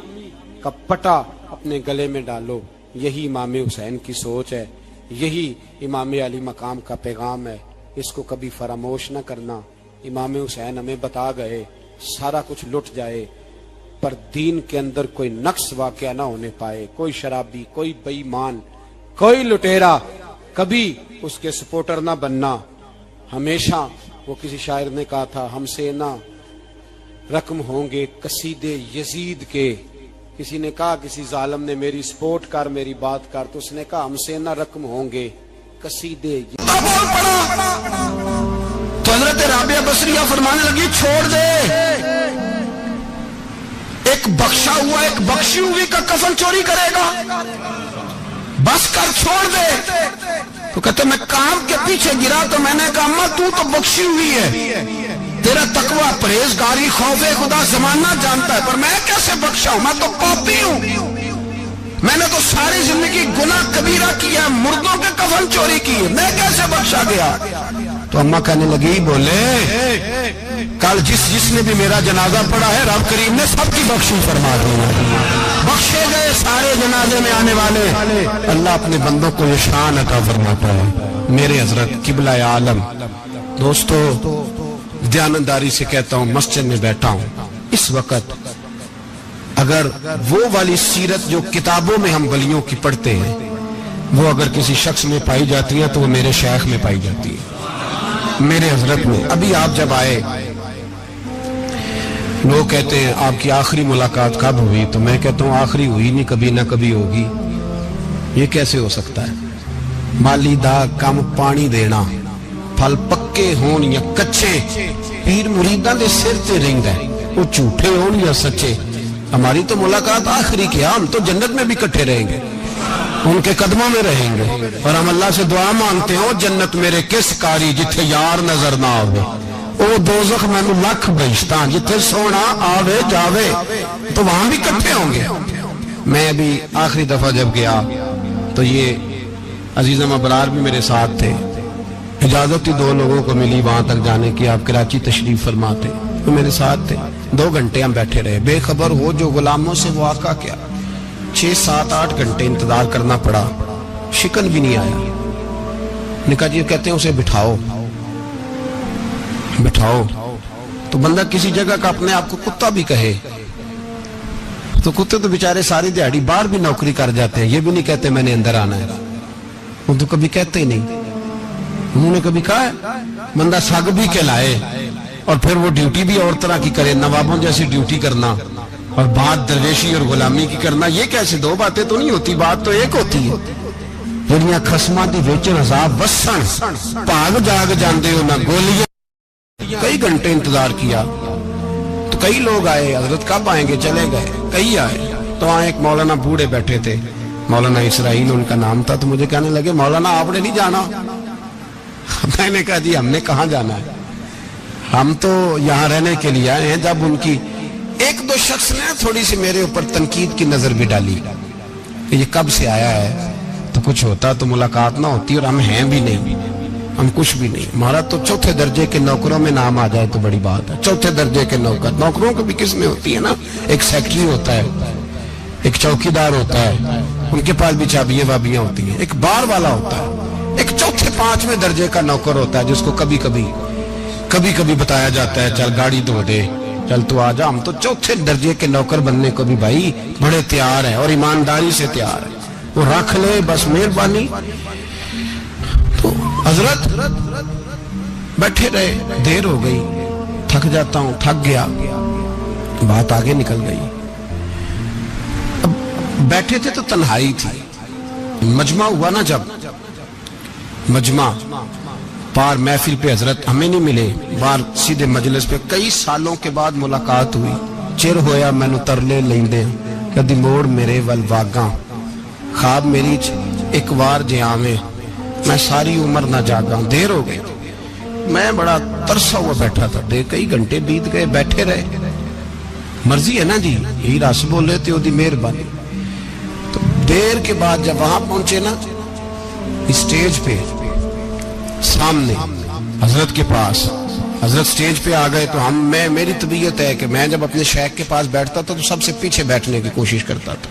کا پٹا اپنے گلے میں ڈالو۔ یہی امام حسین کی سوچ ہے، یہی امام علی مقام کا پیغام ہے، اس کو کبھی فراموش نہ کرنا۔ امام حسین ہمیں بتا گئے سارا کچھ لٹ جائے پر دین کے اندر کوئی نقص واقعہ نہ ہونے پائے، کوئی شرابی، کوئی بے ایمان، کوئی لٹیرا کبھی اس کے سپورٹر نہ بننا۔ ہمیشہ وہ کسی شاعر نے کہا تھا ہم سے نہ رقم ہوں گے قصیدے یزید کے۔ کسی نے کہا کسی ظالم نے میری سپورٹ کر، میری بات کر، تو اس نے کہا ہم سے نہ رقم ہوں گے قصیدے۔ تو حضرت رابعہ بصریہ فرمانے لگی چھوڑ دے، ایک بخشا ہوا ایک بخشی ہوئی کا کفن چوری کرے گا، بس کر، چھوڑ دے۔ تو کہتے میں کام کے پیچھے گرا تو میں نے کہا اماں تو بخشی ہوئی ہے، تیرا تقوی پرہیزگاری خوف خدا زمانہ جانتا ہے، پر میں کیسے بخشا ہوں؟ میں تو پاپی ہوں، میں نے تو ساری زندگی گناہ کبیرہ کیا، مردوں کے کفن چوری کی، میں کیسے بخشا گیا؟ تو اماں کہنے لگی بولے کل جس نے بھی میرا جنازہ پڑھا ہے رب کریم نے سب کی بخشی فرما دی، بخشے گئے سارے جنازے میں آنے والے۔ اللہ اپنے بندوں کو یہ شان عطا فرماتا ہے۔ میرے حضرت قبلہ عالم دوستو، دیانتداری سے کہتا ہوں، مسجد میں بیٹھا ہوں اس وقت، اگر وہ والی سیرت جو کتابوں میں ہم ولیوں کی پڑھتے ہیں وہ اگر کسی شخص میں پائی جاتی ہے تو وہ میرے شیخ میں پائی جاتی ہے، میرے حضرت میں۔ ابھی آپ جب آئے لوگ کہتے ہیں آپ کی آخری ملاقات کب ہوئی، تو میں کہتا ہوں آخری ہوئی نہیں، کبھی نہ کبھی ہوگی۔ یہ کیسے ہو سکتا ہے؟ مالی دا کم پانی دینا، پھل پکے ہون یا کچے، پیر مریداں دے سر تے رنگ ہے، وہ جھوٹے ہون یا سچے۔ ہماری تو ملاقات آخری کی، ہم تو جنت میں بھی کٹھے رہیں گے، ان کے قدموں میں رہیں گے، اور ہم اللہ سے دعا مانگتے ہیں جنت میرے کس کاری جتھے یار نظر نہ آوے، او دوزخ مینو لکھ بہشتاں جتھے سونا آوے جاوے، تو وہاں بھی کٹھے ہوں گے۔ میں ابھی آخری دفعہ جب گیا تو یہ عزیزم ابرار بھی میرے ساتھ تھے، اجازت ہی 2 لوگوں کو ملی وہاں تک جانے کی، آپ کراچی تشریف فرماتے، وہ میرے ساتھ تھے۔ 2 گھنٹے ہم بیٹھے رہے، بے خبر ہو جو غلاموں سے واقعہ کیا، 6 7 8 گھنٹے انتظار کرنا پڑا، شکن بھی نہیں آیا۔ نکاح جی کہتے ہیں اسے بٹھاؤ، تو بندہ کسی جگہ کا اپنے آپ کو کتا بھی کہے تو کتے تو بیچارے ساری دیہڑی باہر بھی نوکری کر جاتے ہیں, یہ بھی نہیں کہتے میں نے اندر آنا ہے, وہ تو کبھی کہتے ہی نہیں. انہوں نے کبھی کہا ہے بندہ سگ بھی کہلائے اور پھر وہ ڈیوٹی بھی اور طرح کی کرے, نوابوں جیسی ڈیوٹی کرنا اور بات درویشی اور غلامی کی کرنا, یہ کیسے دو باتیں تو نہیں ہوتی, بات تو ایک ہوتی ہے. جڑیاں خصماں دی وچن عذاب وسن بھاگ جاگ جاندے ہو نہ گولیاں. کئی گھنٹے انتظار کیا تو کئی لوگ آئے, حضرت کب آئیں گے, چلے گئے. کئی آئے تو وہاں ایک مولانا بوڑھے بیٹھے تھے, مولانا اسرائیل ان کا نام تھا. تو مجھے کہنے لگے مولانا آپ نے نہیں جانا. میں نے کہا جی ہم نے کہاں جانا ہے, ہم تو یہاں رہنے کے لیے آئے ہیں. جب ان کی ایک دو شخص نے تھوڑی سی میرے اوپر تنقید کی نظر بھی ڈالی کہ یہ کب سے آیا ہے, تو کچھ ہوتا تو ملاقات نہ ہوتی, اور ہم ہیں بھی نہیں, ہم کچھ بھی نہیں. ہمارا تو چوتھے درجے کے نوکروں میں نام آ جائے تو بڑی بات ہے. چوتھے درجے کے نوکر, نوکروں کو بھی کس میں ہوتی ہے نا, ایک سیکٹری ہوتا ہے, ایک چوکیدار ہوتا ہے, ان کے پاس بھی چابیاں وابیاں ہوتی ہیں, ایک بار والا ہوتا ہے, ایک چوتھے پانچویں درجے کا نوکر ہوتا ہے جس کو کبھی کبھی بتایا جاتا ہے چل گاڑی دھو دے, چل تو آ جا. ہم تو چوتھے درجے کے نوکر بننے کو بھی بھائی بڑے تیار ہیں اور ایمانداری سے تیار ہیں, وہ رکھ لے بس مہربانی. تو حضرت بیٹھے رہے, دیر ہو گئی, تھک جاتا ہوں, تھک گیا, بات آگے نکل گئی. اب بیٹھے تھے تو تنہائی تھی. مجمع ہوا نا, جب مجمع پار محفل پہ حضرت ہمیں نہیں ملے, بار سیدھے مجلس پہ کئی سالوں کے بعد ملاقات ہوئی. چر ہویا مینو ترلے لیندے کدی موڑ میرے ول واگاں, خواب میری ایک وار جے آویں میں ساری عمر نہ جاگاں. دیر ہو گئی, میں بڑا ترسا ہوا بیٹھا تھا. کئی گھنٹے بیت گئے, بیٹھے رہے. مرضی ہے نا جی, یہی رس بولے تے دی مہربانی. تو دیر کے بعد جب وہاں پہنچے نا اسٹیج پہ سامنے حضرت کے پاس, حضرت سٹیج پہ آ گئے تو میری طبیعت ہے کہ میں جب اپنے شیخ کے پاس بیٹھتا تھا تو سب سے پیچھے بیٹھنے کی کوشش کرتا تھا,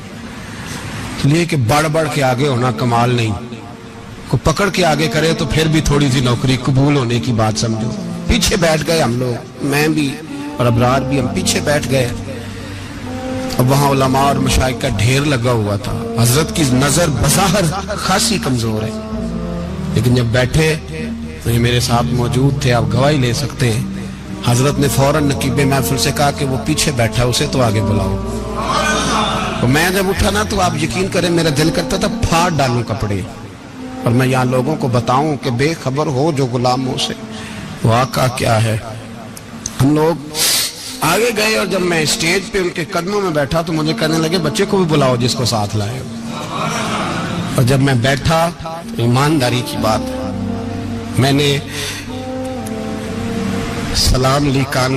اس لیے کہ بڑھ کے آگے ہونا کمال نہیں. کو پکڑ کے آگے کرے تو پھر بھی تھوڑی سی نوکری قبول ہونے کی بات سمجھو. پیچھے بیٹھ گئے ہم لوگ, میں بھی اور ابرار بھی, ہم پیچھے بیٹھ گئے. اب وہاں علماء اور مشائخ کا ڈھیر لگا ہوا تھا. حضرت کی نظر بظاہر خاصی کمزور ہے, لیکن جب بیٹھے تو یہ میرے ساتھ موجود تھے, آپ گواہی لے سکتے ہیں. حضرت نے فوراً نقیب محفل سے کہا کہ وہ پیچھے بیٹھا, اسے تو آگے بلاؤ. تو میں جب اٹھا نا تو آپ یقین کریں میرا دل کرتا تھا پھاڑ ڈالوں کپڑے, اور میں یہاں لوگوں کو بتاؤں کہ بے خبر ہو جو غلاموں سے واقعہ کیا ہے. ہم لوگ آگے گئے, اور جب میں اسٹیج پہ ان کے قدموں میں بیٹھا تو مجھے کہنے لگے بچے کو بھی بلاؤ جس کو ساتھ لائے. اور جب میں بیٹھا, ایمانداری کی بات, میں نے سلام لی کان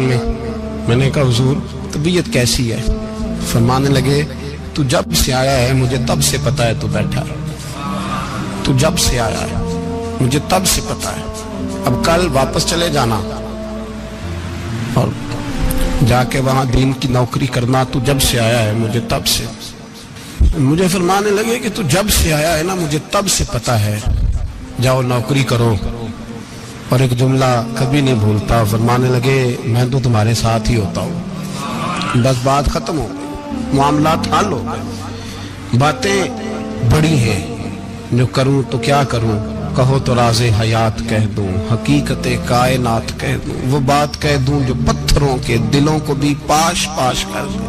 میں نے کہا حضور طبیعت کیسی ہے. فرمانے لگے تو جب سے آیا ہے مجھے تب سے پتا ہے تو بیٹھا ہے, تو جب سے آیا ہے مجھے تب سے پتا ہے. اب کل واپس چلے جانا اور جا کے وہاں دین کی نوکری کرنا, تو جب سے آیا ہے مجھے تب سے. مجھے فرمانے لگے کہ تو جب سے آیا ہے نا مجھے تب سے پتا ہے, جاؤ نوکری کرو. اور ایک جملہ کبھی نہیں بھولتا, فرمانے لگے میں تو تمہارے ساتھ ہی ہوتا ہوں. بس بات ختم ہو گئی, معاملات حل ہو گئے. باتیں بڑی ہیں, جو کروں تو کیا کروں, کہو تو راز حیات کہہ دوں, حقیقت کائنات کہہ دوں, وہ بات کہہ دوں جو پتھروں کے دلوں کو بھی پاش کر دوں.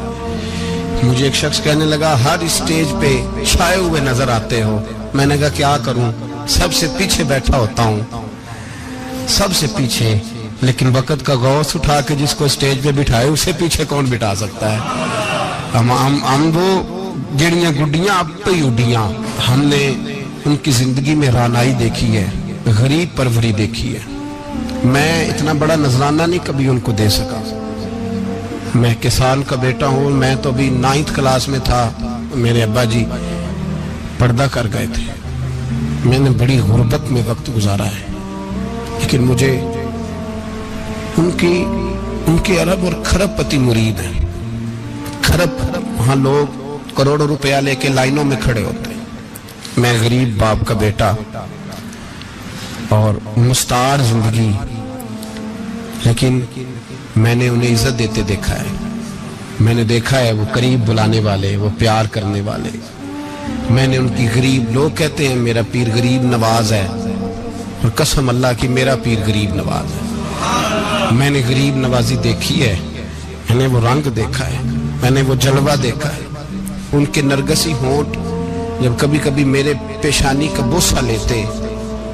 مجھے ایک شخص کہنے لگا ہر اسٹیج پہ چھائے ہوئے نظر آتے ہو. میں نے کہا کیا کروں, سب سے پیچھے بیٹھا ہوتا ہوں, سب سے پیچھے. لیکن وقت کا غوث اٹھا کے جس کو اسٹیج پہ بٹھائے اسے پیچھے کون بٹھا سکتا ہے. ہم وہ جڑیاں گڈیاں اب پہ ہی اڈیاں. ہم نے ان کی زندگی میں رانائی دیکھی ہے, غریب پروری دیکھی ہے. میں اتنا بڑا نذرانہ نہیں کبھی ان کو دے سکا. میں کسان کا بیٹا ہوں, میں تو ابھی 9th کلاس میں تھا, میرے ابا جی پردہ کر گئے تھے. میں نے بڑی غربت میں وقت گزارا ہے, لیکن مجھے ان کے ارب اور کھرب پتی مرید ہیں. کھرب, وہاں لوگ کروڑوں روپیہ لے کے لائنوں میں کھڑے ہوتے ہیں. میں غریب باپ کا بیٹا اور مستعار زندگی, لیکن میں نے انہیں عزت دیتے دیکھا ہے، میں نے دیکھا ہے وہ قریب بلانے والے، وہ پیار کرنے والے. میں نے ان کی غریب، لوگ کہتے ہیں میرا پیر غریب نواز ہے، اور قسم اللہ کی میرا پیر غریب نواز ہے. میں نے غریب نوازی دیکھی ہے، میں نے وہ رنگ دیکھا ہے، میں نے وہ جلوہ دیکھا ہے. ان کے نرگسی ہونٹ جب کبھی کبھی میرے پیشانی کا بوسہ لیتے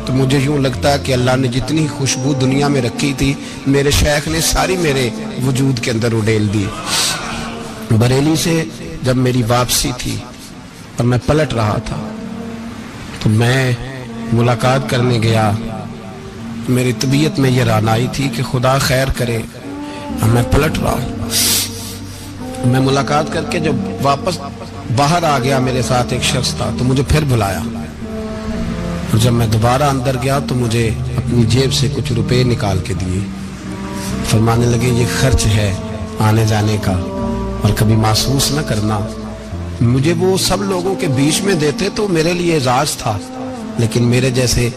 تو مجھے یوں لگتا کہ اللہ نے جتنی خوشبو دنیا میں رکھی تھی میرے شیخ نے ساری میرے وجود کے اندر اڈیل دی. بریلی سے جب میری واپسی تھی اور میں پلٹ رہا تھا تو میں ملاقات کرنے گیا. میری طبیعت میں یہ رانائی تھی کہ خدا خیر کرے، میں پلٹ رہا ہوں. میں ملاقات کر کے جب واپس باہر آ گیا، میرے ساتھ ایک شخص تھا تو مجھے پھر بلایا. اور جب میں دوبارہ اندر گیا تو مجھے اپنی جیب سے کچھ روپے نکال کے دیے. فرمانے لگے یہ خرچ ہے آنے جانے کا، اور کبھی محسوس نہ کرنا. مجھے وہ سب لوگوں کے بیچ میں دیتے تو میرے لیے اعزاز تھا، لیکن میرے جیسے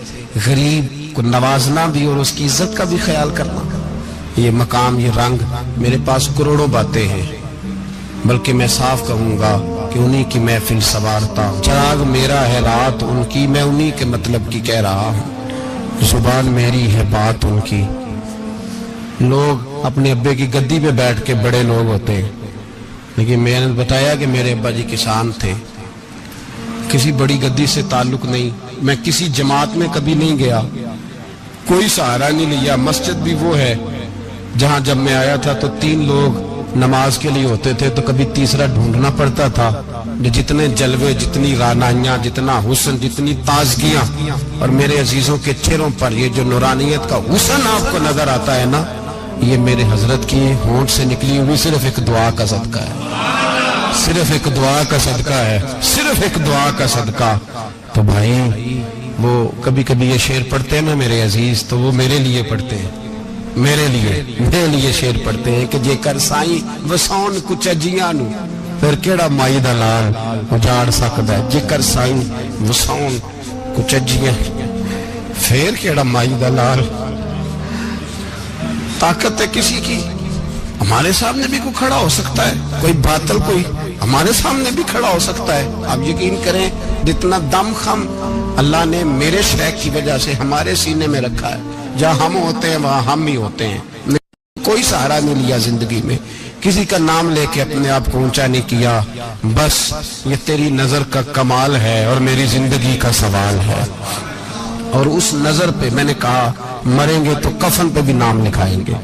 غریب کو نوازنا بھی اور اس کی عزت کا بھی خیال کرنا. یہ مقام، یہ رنگ، میرے پاس کروڑوں باتیں ہیں، بلکہ میں صاف کہوں گا کہ انہی کی محفل سوارتا ہوں. چراغ میرا ہے رات ان کی، میں انہی کے مطلب کی کہہ رہا ہوں. زبان میری ہے بات ان کی. لوگ اپنے ابے کی گدی پہ بیٹھ کے بڑے لوگ ہوتے ہیں، لیکن میں نے بتایا کہ میرے ابا جی کسان تھے. کسی بڑی گدی سے تعلق نہیں. میں کسی جماعت میں کبھی نہیں گیا، کوئی سہارا نہیں لیا. مسجد بھی وہ ہے جہاں جب میں آیا تھا تو 3 لوگ نماز کے لیے ہوتے تھے تو کبھی تیسرا ڈھونڈنا پڑتا تھا. جتنے جلوے، جتنی رانائیاں، جتنا حسن، جتنی تازگیاں، اور میرے عزیزوں کے چہروں پر یہ جو نورانیت کا حسن آپ کو نظر آتا ہے نا، یہ میرے حضرت کی ہونٹ سے نکلی ہوئی صرف ایک دعا کا صدقہ ہے. صرف ایک دعا کا صدقہ ہے، صرف ایک دعا کا صدقہ. تو بھائی وہ کبھی کبھی یہ شعر پڑھتے ہیں نا میرے عزیز، تو وہ میرے لیے پڑھتے ہیں، میرے لیے شعر پڑھتے ہیں کہ جے کر سائیں وسون کچھ اجیاں نو پھر کیڑا مائی دا لال اجاڑ سکدا ہے. جے کر سائیں وسون کچھ اجیاں پھر کیڑا مائی دا لال. طاقت ہے کسی کی، ہمارے سامنے بھی کوئی کھڑا ہو سکتا ہے، کوئی باطل کوئی ہمارے سامنے بھی کھڑا ہو سکتا ہے. آپ یقین کریں جتنا دم خم اللہ نے میرے شیخ کی وجہ سے ہمارے سینے میں رکھا ہے، جہاں ہم ہوتے ہیں وہاں ہم ہی ہوتے ہیں. کوئی سہارا نہیں لیا زندگی میں، کسی کا نام لے کے اپنے آپ کو اونچا نہیں کیا. بس یہ تیری نظر کا کمال ہے اور میری زندگی کا سوال ہے. اور اس نظر پہ میں نے کہا مریں گے تو کفن پہ بھی نام لکھائیں گے،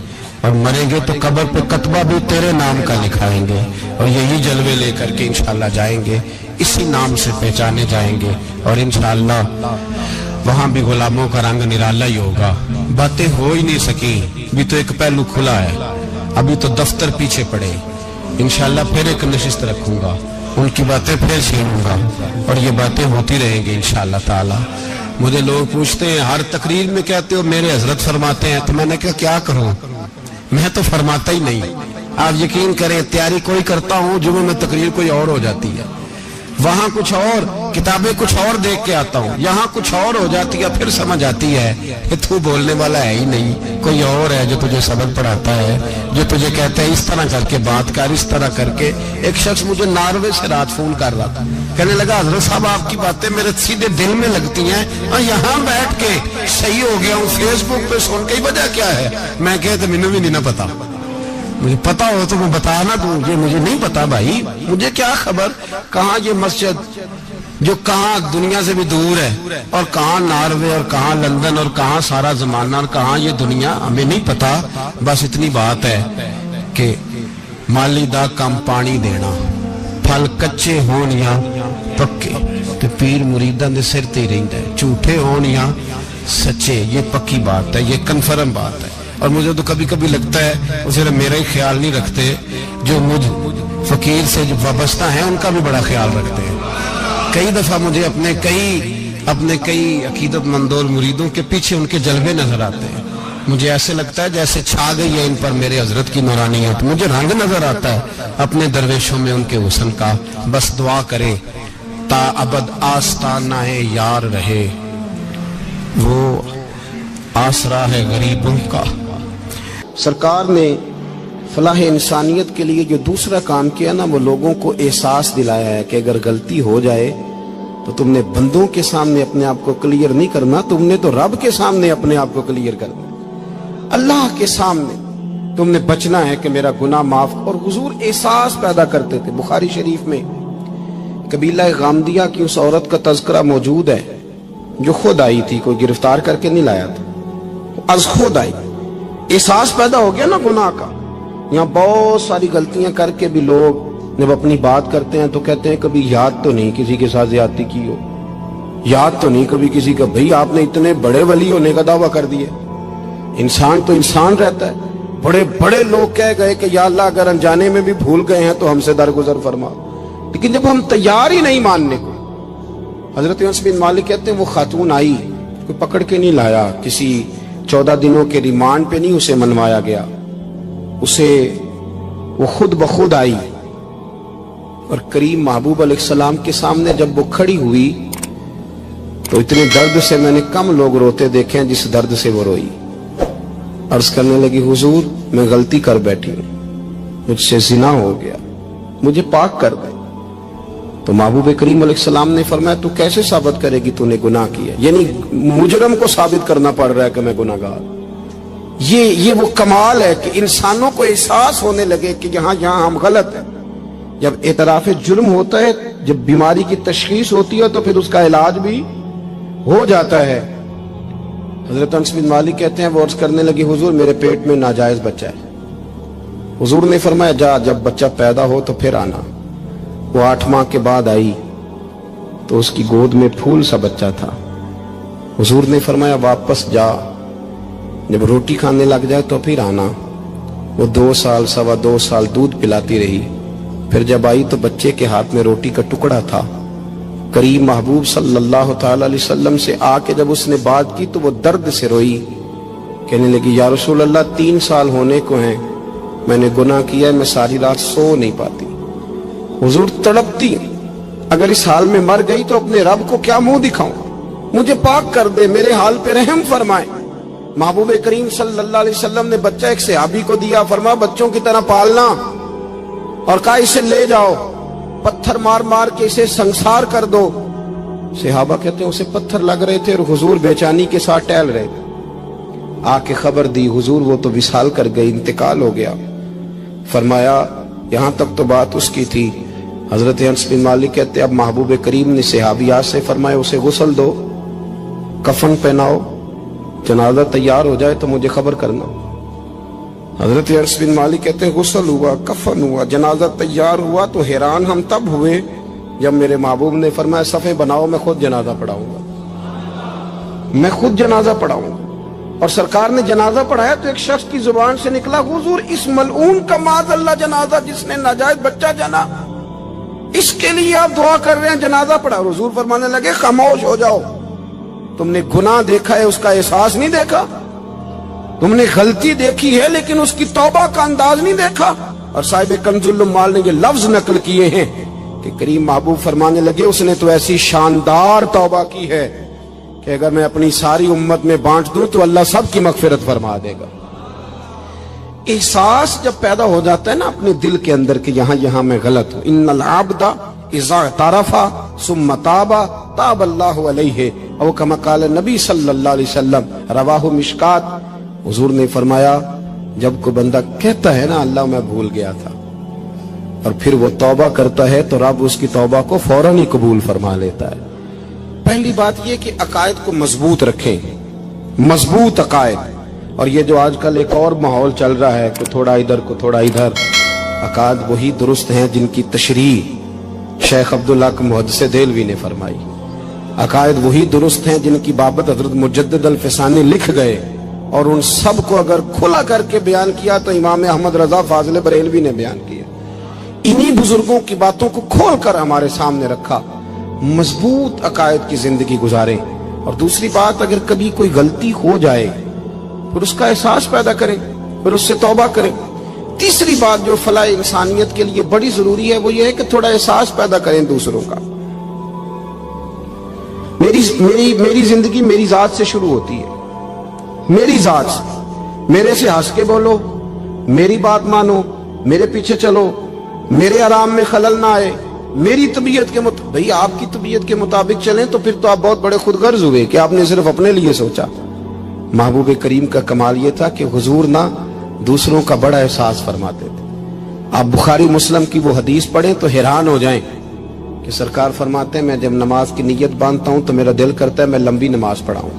اور مریں گے تو قبر پہ کتبہ بھی تیرے نام کا لکھائیں گے، اور یہی جلوے لے کر کے انشاءاللہ جائیں گے، اسی نام سے پہچانے جائیں گے. اور انشاءاللہ وہاں بھی غلاموں کا رنگ نرالا ہی ہوگا. باتیں ہو ہی نہیں سکی، بھی تو ایک پہلو کھلا ہے، ابھی تو دفتر پیچھے پڑے. انشاءاللہ پھر ایک نشست رکھوں گا، ان کی باتیں پھر چھینوں گا، اور یہ باتیں ہوتی رہیں گی انشاءاللہ تعالی. مجھے لوگ پوچھتے ہیں ہر تقریر میں کہتے ہو میرے حضرت فرماتے ہیں، تو میں نے کہا کیا کروں، میں تو فرماتا ہی نہیں. آپ یقین کریں تیاری کوئی کرتا ہوں، جمعہ میں تقریر کوئی اور ہو جاتی ہے، وہاں کچھ اور، کتابیں کچھ اور دیکھ کے آتا ہوں، یہاں کچھ اور ہو جاتی ہے. پھر سمجھ آتی ہے کہ تو بولنے والا ہے ہی نہیں، کوئی اور ہے جو تجھے سبق پڑھاتا ہے، جو تجھے کہتا ہے اس طرح کر کے بات کر، اس طرح کر کے. ایک شخص مجھے ناروے سے رات فون کر رہا تھا، کہنے لگا حضرت صاحب آپ کی باتیں میرے سیدھے دل میں لگتی ہیں، اور یہاں بیٹھ کے صحیح ہو گیا ہوں، فیس بک پہ سن کے وجہ کیا ہے. میں کہتا مینوں بھی نہیں پتا، مجھے پتا ہو تو میں بتا نہ دوں، یہ مجھے نہیں پتا بھائی، مجھے کیا خبر کہاں یہ مسجد جو کہاں دنیا سے بھی دور ہے، اور کہاں ناروے، اور کہاں لندن، اور کہاں سارا زمانہ، اور کہاں یہ دنیا، ہمیں نہیں پتا. بس اتنی بات ہے کہ مالی دا کم پانی دینا، پھل کچے ہون یا پکے تو پیر مریداں دے سر تے رہندا ہے، جھوٹے ہون یا سچے، یہ پکی بات ہے، یہ کنفرم بات ہے. اور مجھے تو کبھی کبھی لگتا ہے وہ صرف میرا ہی خیال نہیں رکھتے، جو مجھ فقیر سے جو وابستہ ہیں ان کا بھی بڑا خیال رکھتے ہیں. کئی دفعہ مجھے اپنے کئی عقیدت مندوں اور مریدوں کے پیچھے ان کے جلوے نظر آتے ہیں. مجھے ایسے لگتا ہے جیسے چھا گئی ہے ان پر میرے حضرت کی نورانیت. مجھے رنگ نظر آتا ہے اپنے درویشوں میں ان کے حسن کا. بس دعا کرے تا ابد آستانہ یار رہے، وہ آسرا ہے غریبوں کا. سرکار نے فلاح انسانیت کے لیے جو دوسرا کام کیا نا، وہ لوگوں کو احساس دلایا ہے کہ اگر غلطی ہو جائے تو تم نے بندوں کے سامنے اپنے آپ کو کلیئر نہیں کرنا، تم نے تو رب کے سامنے اپنے آپ کو کلیئر کرنا، اللہ کے سامنے تم نے بچنا ہے کہ میرا گناہ معاف۔ اور حضور احساس پیدا کرتے تھے۔ بخاری شریف میں قبیلہ غامدیہ کی اس عورت کا تذکرہ موجود ہے جو خود آئی تھی، کوئی گرفتار کر کے نہیں لایا تھا، از خود آئی۔ احساس پیدا ہو گیا نا گناہ کا۔ یہاں بہت ساری غلطیاں کر کے بھی لوگ جب اپنی بات کرتے ہیں تو کہتے ہیں کبھی یاد تو نہیں کسی کے ساتھ زیادتی کی ہو، یاد تو نہیں کبھی کسی کا۔ بھئی آپ نے اتنے بڑے ولی ہونے کا دعویٰ کر دیا۔ انسان تو انسان رہتا ہے۔ بڑے بڑے لوگ کہہ گئے کہ یا اللہ اگر انجانے میں بھی بھول گئے ہیں تو ہم سے درگزر فرما، لیکن جب ہم تیار ہی نہیں ماننے کو۔ حضرت انس بن مالک کہتے ہیں وہ خاتون آئی، کوئی پکڑ کے نہیں لایا، کسی 14 دنوں کے ریمانڈ پہ نہیں اسے منوایا گیا، اسے وہ خود بخود آئی اور کریم محبوب علیہ السلام کے سامنے جب وہ کھڑی ہوئی تو اتنے درد سے میں نے کم لوگ روتے دیکھے ہیں جس درد سے وہ روئی۔ عرض کرنے لگی حضور میں غلطی کر بیٹھی ہوں، مجھ سے زنا ہو گیا، مجھے پاک کر دے۔ تو محبوب کریم علیہ السلام نے فرمایا تو کیسے ثابت کرے گی تو نے گناہ کیا؟ یعنی مجرم کو ثابت کرنا پڑ رہا ہے کہ میں گناہ گار۔ یہ وہ کمال ہے کہ انسانوں کو احساس ہونے لگے کہ یہاں ہم غلط ہیں۔ جب اعتراف جرم ہوتا ہے، جب بیماری کی تشخیص ہوتی ہے تو پھر اس کا علاج بھی ہو جاتا ہے۔ حضرت انس بن مالک کہتے ہیں وہ عرض کرنے لگی حضور میرے پیٹ میں ناجائز بچہ ہے۔ حضور نے فرمایا جا جب بچہ پیدا ہو تو پھر آنا۔ وہ 8 ماہ کے بعد آئی تو اس کی گود میں پھول سا بچہ تھا۔ حضور نے فرمایا واپس جا، جب روٹی کھانے لگ جائے تو پھر آنا۔ وہ 2 سال 2.25 سال دودھ پلاتی رہی، پھر جب آئی تو بچے کے ہاتھ میں روٹی کا ٹکڑا تھا۔ کریم محبوب صلی اللہ تعالی علیہ وسلم سے آ کے جب اس نے بات کی تو وہ درد سے روئی، کہنے لگی یا رسول اللہ 3 سال ہونے کو ہیں، میں نے گناہ کیا ہے، میں ساری رات سو نہیں پاتی۔ حضور تڑپتی، اگر اس حال میں مر گئی تو اپنے رب کو کیا منہ دکھاؤں، مجھے پاک کر دے، میرے حال پہ رحم فرمائے۔ محبوب کریم صلی اللہ علیہ وسلم نے بچہ ایک صحابی کو دیا، فرمایا بچوں کی طرح پالنا، اور کہا اسے لے جاؤ، پتھر مار مار کے اسے سنسار کر دو۔ صحابہ کہتے ہیں اسے پتھر لگ رہے تھے اور حضور بےچانی کے ساتھ ٹہل رہے تھے۔ آ کے خبر دی حضور وہ تو وصال کر گئی، انتقال ہو گیا۔ فرمایا یہاں تک تو بات اس کی تھی۔ حضرت انس بن مالک کہتے اب محبوب کریم نے صحابیات سے فرمایا اسے غسل دو، کفن پہناؤ، جنازہ تیار ہو جائے تو مجھے خبر کرنا۔ حضرت انس بن مالک کہتے ہیں غسل ہوا، کفن ہوا، جنازہ تیار ہوا تو حیران ہم تب ہوئے جب میرے محبوب نے فرمایا صفیں بناؤ، میں خود جنازہ پڑھاؤں گا، میں خود جنازہ پڑھاؤں گا۔ اور سرکار نے جنازہ پڑھایا تو ایک شخص کی زبان سے نکلا حضور اس ملعون کا معاذ اللہ جنازہ جس نے ناجائز بچہ جنا، اس کے لیے آپ دعا کر رہے ہیں، جنازہ پڑھا۔ حضور فرمانے لگے خاموش ہو جاؤ، تم نے گناہ دیکھا ہے اس کا احساس نہیں دیکھا، تم نے غلطی دیکھی ہے لیکن اس کی توبہ کا انداز نہیں دیکھا۔ اور صاحب کنز العمال نے یہ لفظ نقل کیے ہیں کہ کریم محبوب فرمانے لگے اس نے تو ایسی شاندار توبہ کی ہے کہ اگر میں اپنی ساری امت میں بانٹ دوں تو اللہ سب کی مغفرت فرما دے گا۔ احساس جب پیدا ہو جاتا ہے نا اپنے دل کے اندر کہ یہاں میں غلط ہوں، ان العبد اذا اعترف ثم تاب تاب اللہ علیہ او کما قال نبی صلی اللہ علیہ وسلم، رواہ مشکات۔ حضور نے فرمایا جب کوئی بندہ کہتا ہے نا اللہ میں بھول گیا تھا اور پھر وہ توبہ کرتا ہے تو رب اس کی توبہ کو فوراً ہی قبول فرما لیتا ہے۔ پہلی بات یہ کہ عقائد کو مضبوط رکھیں، مضبوط عقائد۔ اور یہ جو آج کل ایک اور ماحول چل رہا ہے کہ تھوڑا ادھر کو تھوڑا ادھر، عقائد وہی درست ہیں جن کی تشریح شیخ عبداللہ محدث دہلوی نے فرمائی، عقائد وہی درست ہیں جن کی بابت حضرت مجدد الفسانی لکھ گئے، اور ان سب کو اگر کھلا کر کے بیان کیا تو امام احمد رضا فاضل بریلوی نے بیان کیا۔ انہی بزرگوں کی باتوں کو کھول کر ہمارے سامنے رکھا۔ مضبوط عقائد کی زندگی گزاریں۔ اور دوسری بات اگر کبھی کوئی غلطی ہو جائے پھر اس کا احساس پیدا کریں، پھر اس سے توبہ کریں۔ تیسری بات جو فلاح انسانیت کے لیے بڑی ضروری ہے وہ یہ ہے کہ تھوڑا احساس پیدا کریں دوسروں کا۔ میری زندگی میری ذات سے شروع ہوتی ہے، میری ذات سے، میرے سے ہنس کے بولو، میری بات مانو، میرے پیچھے چلو، میرے آرام میں خلل نہ آئے، میری طبیعت کے مطابق. بھئی آپ کی طبیعت کے مطابق چلیں تو پھر تو آپ بہت بڑے خود غرض ہوئے کہ آپ نے صرف اپنے لیے سوچا. محبوب کریم کا کمال یہ تھا کہ حضور نہ دوسروں کا بڑا احساس فرماتے تھے. آپ بخاری مسلم کی وہ حدیث پڑھیں تو حیران ہو جائیں کہ سرکار فرماتے ہیں میں جب نماز کی نیت باندھتا ہوں تو میرا دل کرتا ہے میں لمبی نماز پڑھاؤں.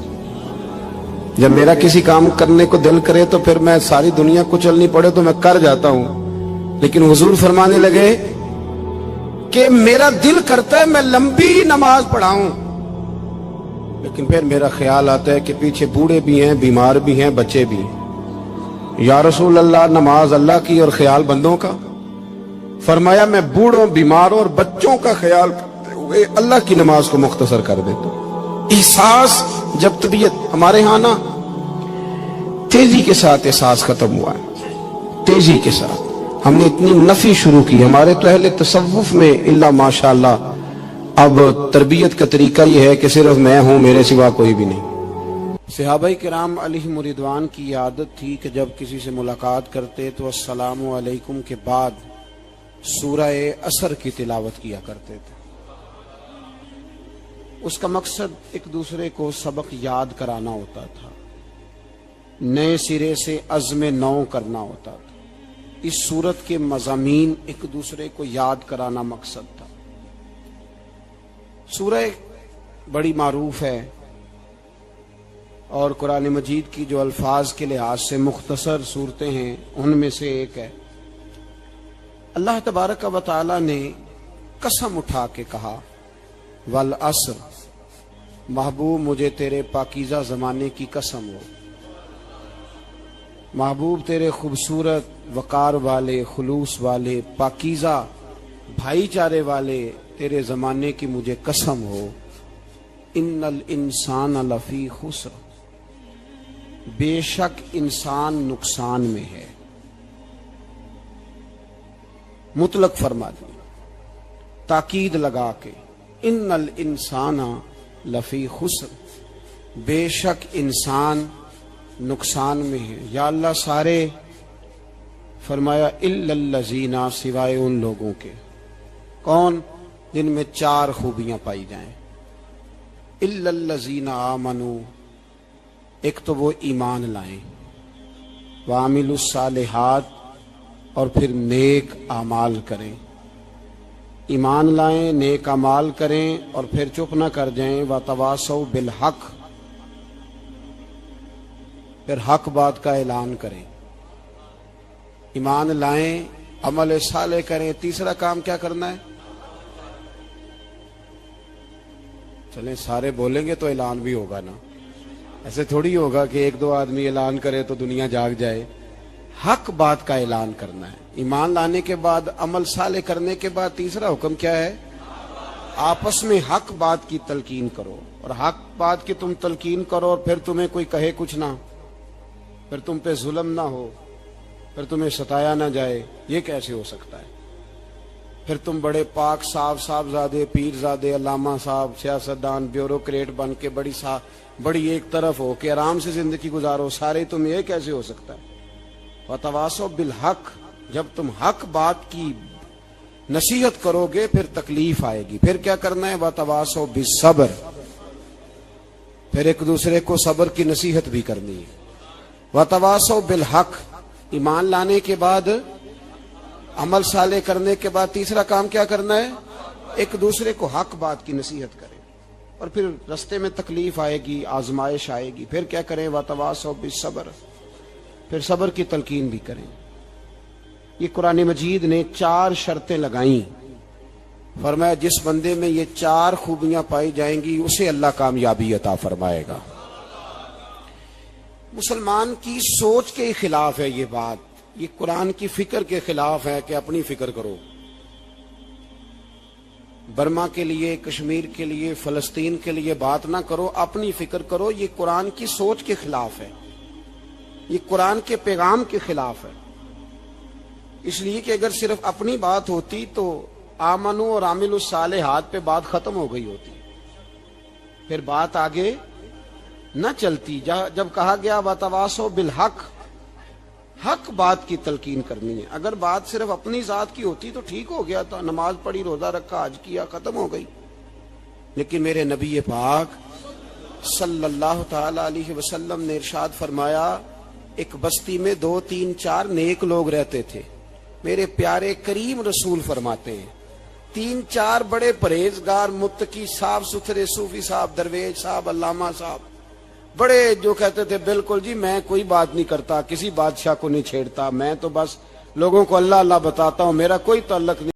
جب میرا کسی کام کرنے کو دل کرے تو پھر میں ساری دنیا کچلنی پڑے تو میں کر جاتا ہوں. لیکن حضور فرمانے لگے کہ میرا دل کرتا ہے میں لمبی نماز پڑھاؤں، لیکن پھر میرا خیال آتا ہے کہ پیچھے بوڑھے بھی ہیں، بیمار بھی ہیں، بچے بھی ہیں. یا رسول اللہ نماز اللہ کی اور خیال بندوں کا. فرمایا میں بوڑھوں، بیماروں اور بچوں کا خیال کرتے ہوئے اللہ کی نماز کو مختصر کر دیتا ہوں. احساس جب طبیعت ہمارے ہاں نا تیزی کے ساتھ احساس ختم ہوا ہے، تیزی کے ساتھ ہم نے اتنی نفی شروع کی. ہمارے تو اہل تصوف میں اللہ ماشاءاللہ اب تربیت کا طریقہ یہ ہے کہ صرف میں ہوں، میرے سوا کوئی بھی نہیں. صحابہ کرام علیہم رضوان کی عادت تھی کہ جب کسی سے ملاقات کرتے تو السلام علیکم کے بعد سورہ عصر کی تلاوت کیا کرتے تھے. اس کا مقصد ایک دوسرے کو سبق یاد کرانا ہوتا تھا، نئے سرے سے عزم نو کرنا ہوتا تھا. اس سورت کے مضامین ایک دوسرے کو یاد کرانا مقصد تھا. سورہ بڑی معروف ہے اور قرآن مجید کی جو الفاظ کے لحاظ سے مختصر صورتیں ہیں ان میں سے ایک ہے. اللہ تبارک و تعالی نے قسم اٹھا کے کہا والعصر، محبوب مجھے تیرے پاکیزہ زمانے کی قسم ہو، محبوب تیرے خوبصورت وقار والے، خلوص والے، پاکیزہ بھائی چارے والے تیرے زمانے کی مجھے قسم ہو. ان الانسان لفی خسر، بے شک انسان نقصان میں ہے. مطلق فرما دی، تاکید لگا کے، ان الانسان لفی خسر، بے شک انسان نقصان میں ہے. یا اللہ سارے، فرمایا الا الذین، سوائے ان لوگوں کے. کون؟ جن میں 4 خوبیاں پائی جائیں. الا الذین آمنوا، ایک تو وہ ایمان لائیں، وعملوا الصالحات، اور پھر نیک اعمال کریں. ایمان لائیں، نیک اعمال کریں اور پھر چپ نہ کر جائیں. وتواصوا بالحق، پھر حق بات کا اعلان کریں. ایمان لائیں، عمل صالح کریں. تیسرا کام کیا کرنا ہے؟ چلیں سارے بولیں گے تو اعلان بھی ہوگا نا. ایسے تھوڑی ہوگا کہ 1-2 آدمی اعلان کرے تو دنیا جاگ جائے. حق بات کا اعلان کرنا ہے. ایمان لانے کے بعد، عمل صالح کرنے کے بعد تیسرا حکم کیا ہے؟ آپس میں حق بات کی تلقین کرو. اور حق بات کی تم تلقین کرو اور پھر تمہیں کوئی کہے کچھ نہ، پھر تم پہ ظلم نہ ہو، پھر تمہیں ستایا نہ جائے. یہ کیسے ہو سکتا ہے؟ پھر تم بڑے پاک صاحبزادے، پیر زادے، علامہ صاحب، سیاستدان، بیوروکریٹ بن کے بڑی ایک طرف ہو کے آرام سے زندگی گزارو سارے. تم یہ کیسے ہو سکتا ہے؟ وتواصوا بالحق، جب تم حق بات کی نصیحت کرو گے پھر تکلیف آئے گی. پھر کیا کرنا ہے؟ وتواصوا بالصبر، پھر ایک دوسرے کو صبر کی نصیحت بھی کرنی ہے. وتواصوا بالحق، ایمان لانے کے بعد، عمل صالح کرنے کے بعد تیسرا کام کیا کرنا ہے؟ ایک دوسرے کو حق بات کی نصیحت کریں. اور پھر رستے میں تکلیف آئے گی، آزمائش آئے گی، پھر کیا کریں؟ وتواصوا بالصبر، پھر صبر کی تلقین بھی کریں. یہ قرآن مجید نے 4 شرطیں لگائیں. فرمایا جس بندے میں یہ 4 خوبیاں پائی جائیں گی اسے اللہ کامیابی عطا فرمائے گا. مسلمان کی سوچ کے خلاف ہے یہ بات، یہ قرآن کی فکر کے خلاف ہے کہ اپنی فکر کرو. برما کے لیے، کشمیر کے لیے، فلسطین کے لیے بات نہ کرو، اپنی فکر کرو. یہ قرآن کی سوچ کے خلاف ہے، یہ قرآن کے پیغام کے خلاف ہے. اس لیے کہ اگر صرف اپنی بات ہوتی تو آمنو اور عاملوا الصالحات پہ بات ختم ہو گئی ہوتی، پھر بات آگے نہ چلتی. جب کہا گیا وتواصوا بالحق، حق بات کی تلقین کرنی ہے. اگر بات صرف اپنی ذات کی ہوتی تو ٹھیک ہو گیا تھا, نماز پڑھی, روزہ رکھا, حج کیا, ختم ہو گئی. لیکن میرے نبی پاک صلی اللہ تعالی علیہ وسلم نے ارشاد فرمایا, ایک بستی میں 2 3 4 نیک لوگ رہتے تھے. میرے پیارے کریم رسول فرماتے ہیں 3 4 بڑے پرہیزگار, متقی, صاف ستھرے صوفی صاحب, درویش صاحب, علامہ صاحب, بڑے جو کہتے تھے بالکل جی میں کوئی بات نہیں کرتا, کسی بادشاہ کو نہیں چھیڑتا, میں تو بس لوگوں کو اللہ اللہ بتاتا ہوں, میرا کوئی تعلق نہیں.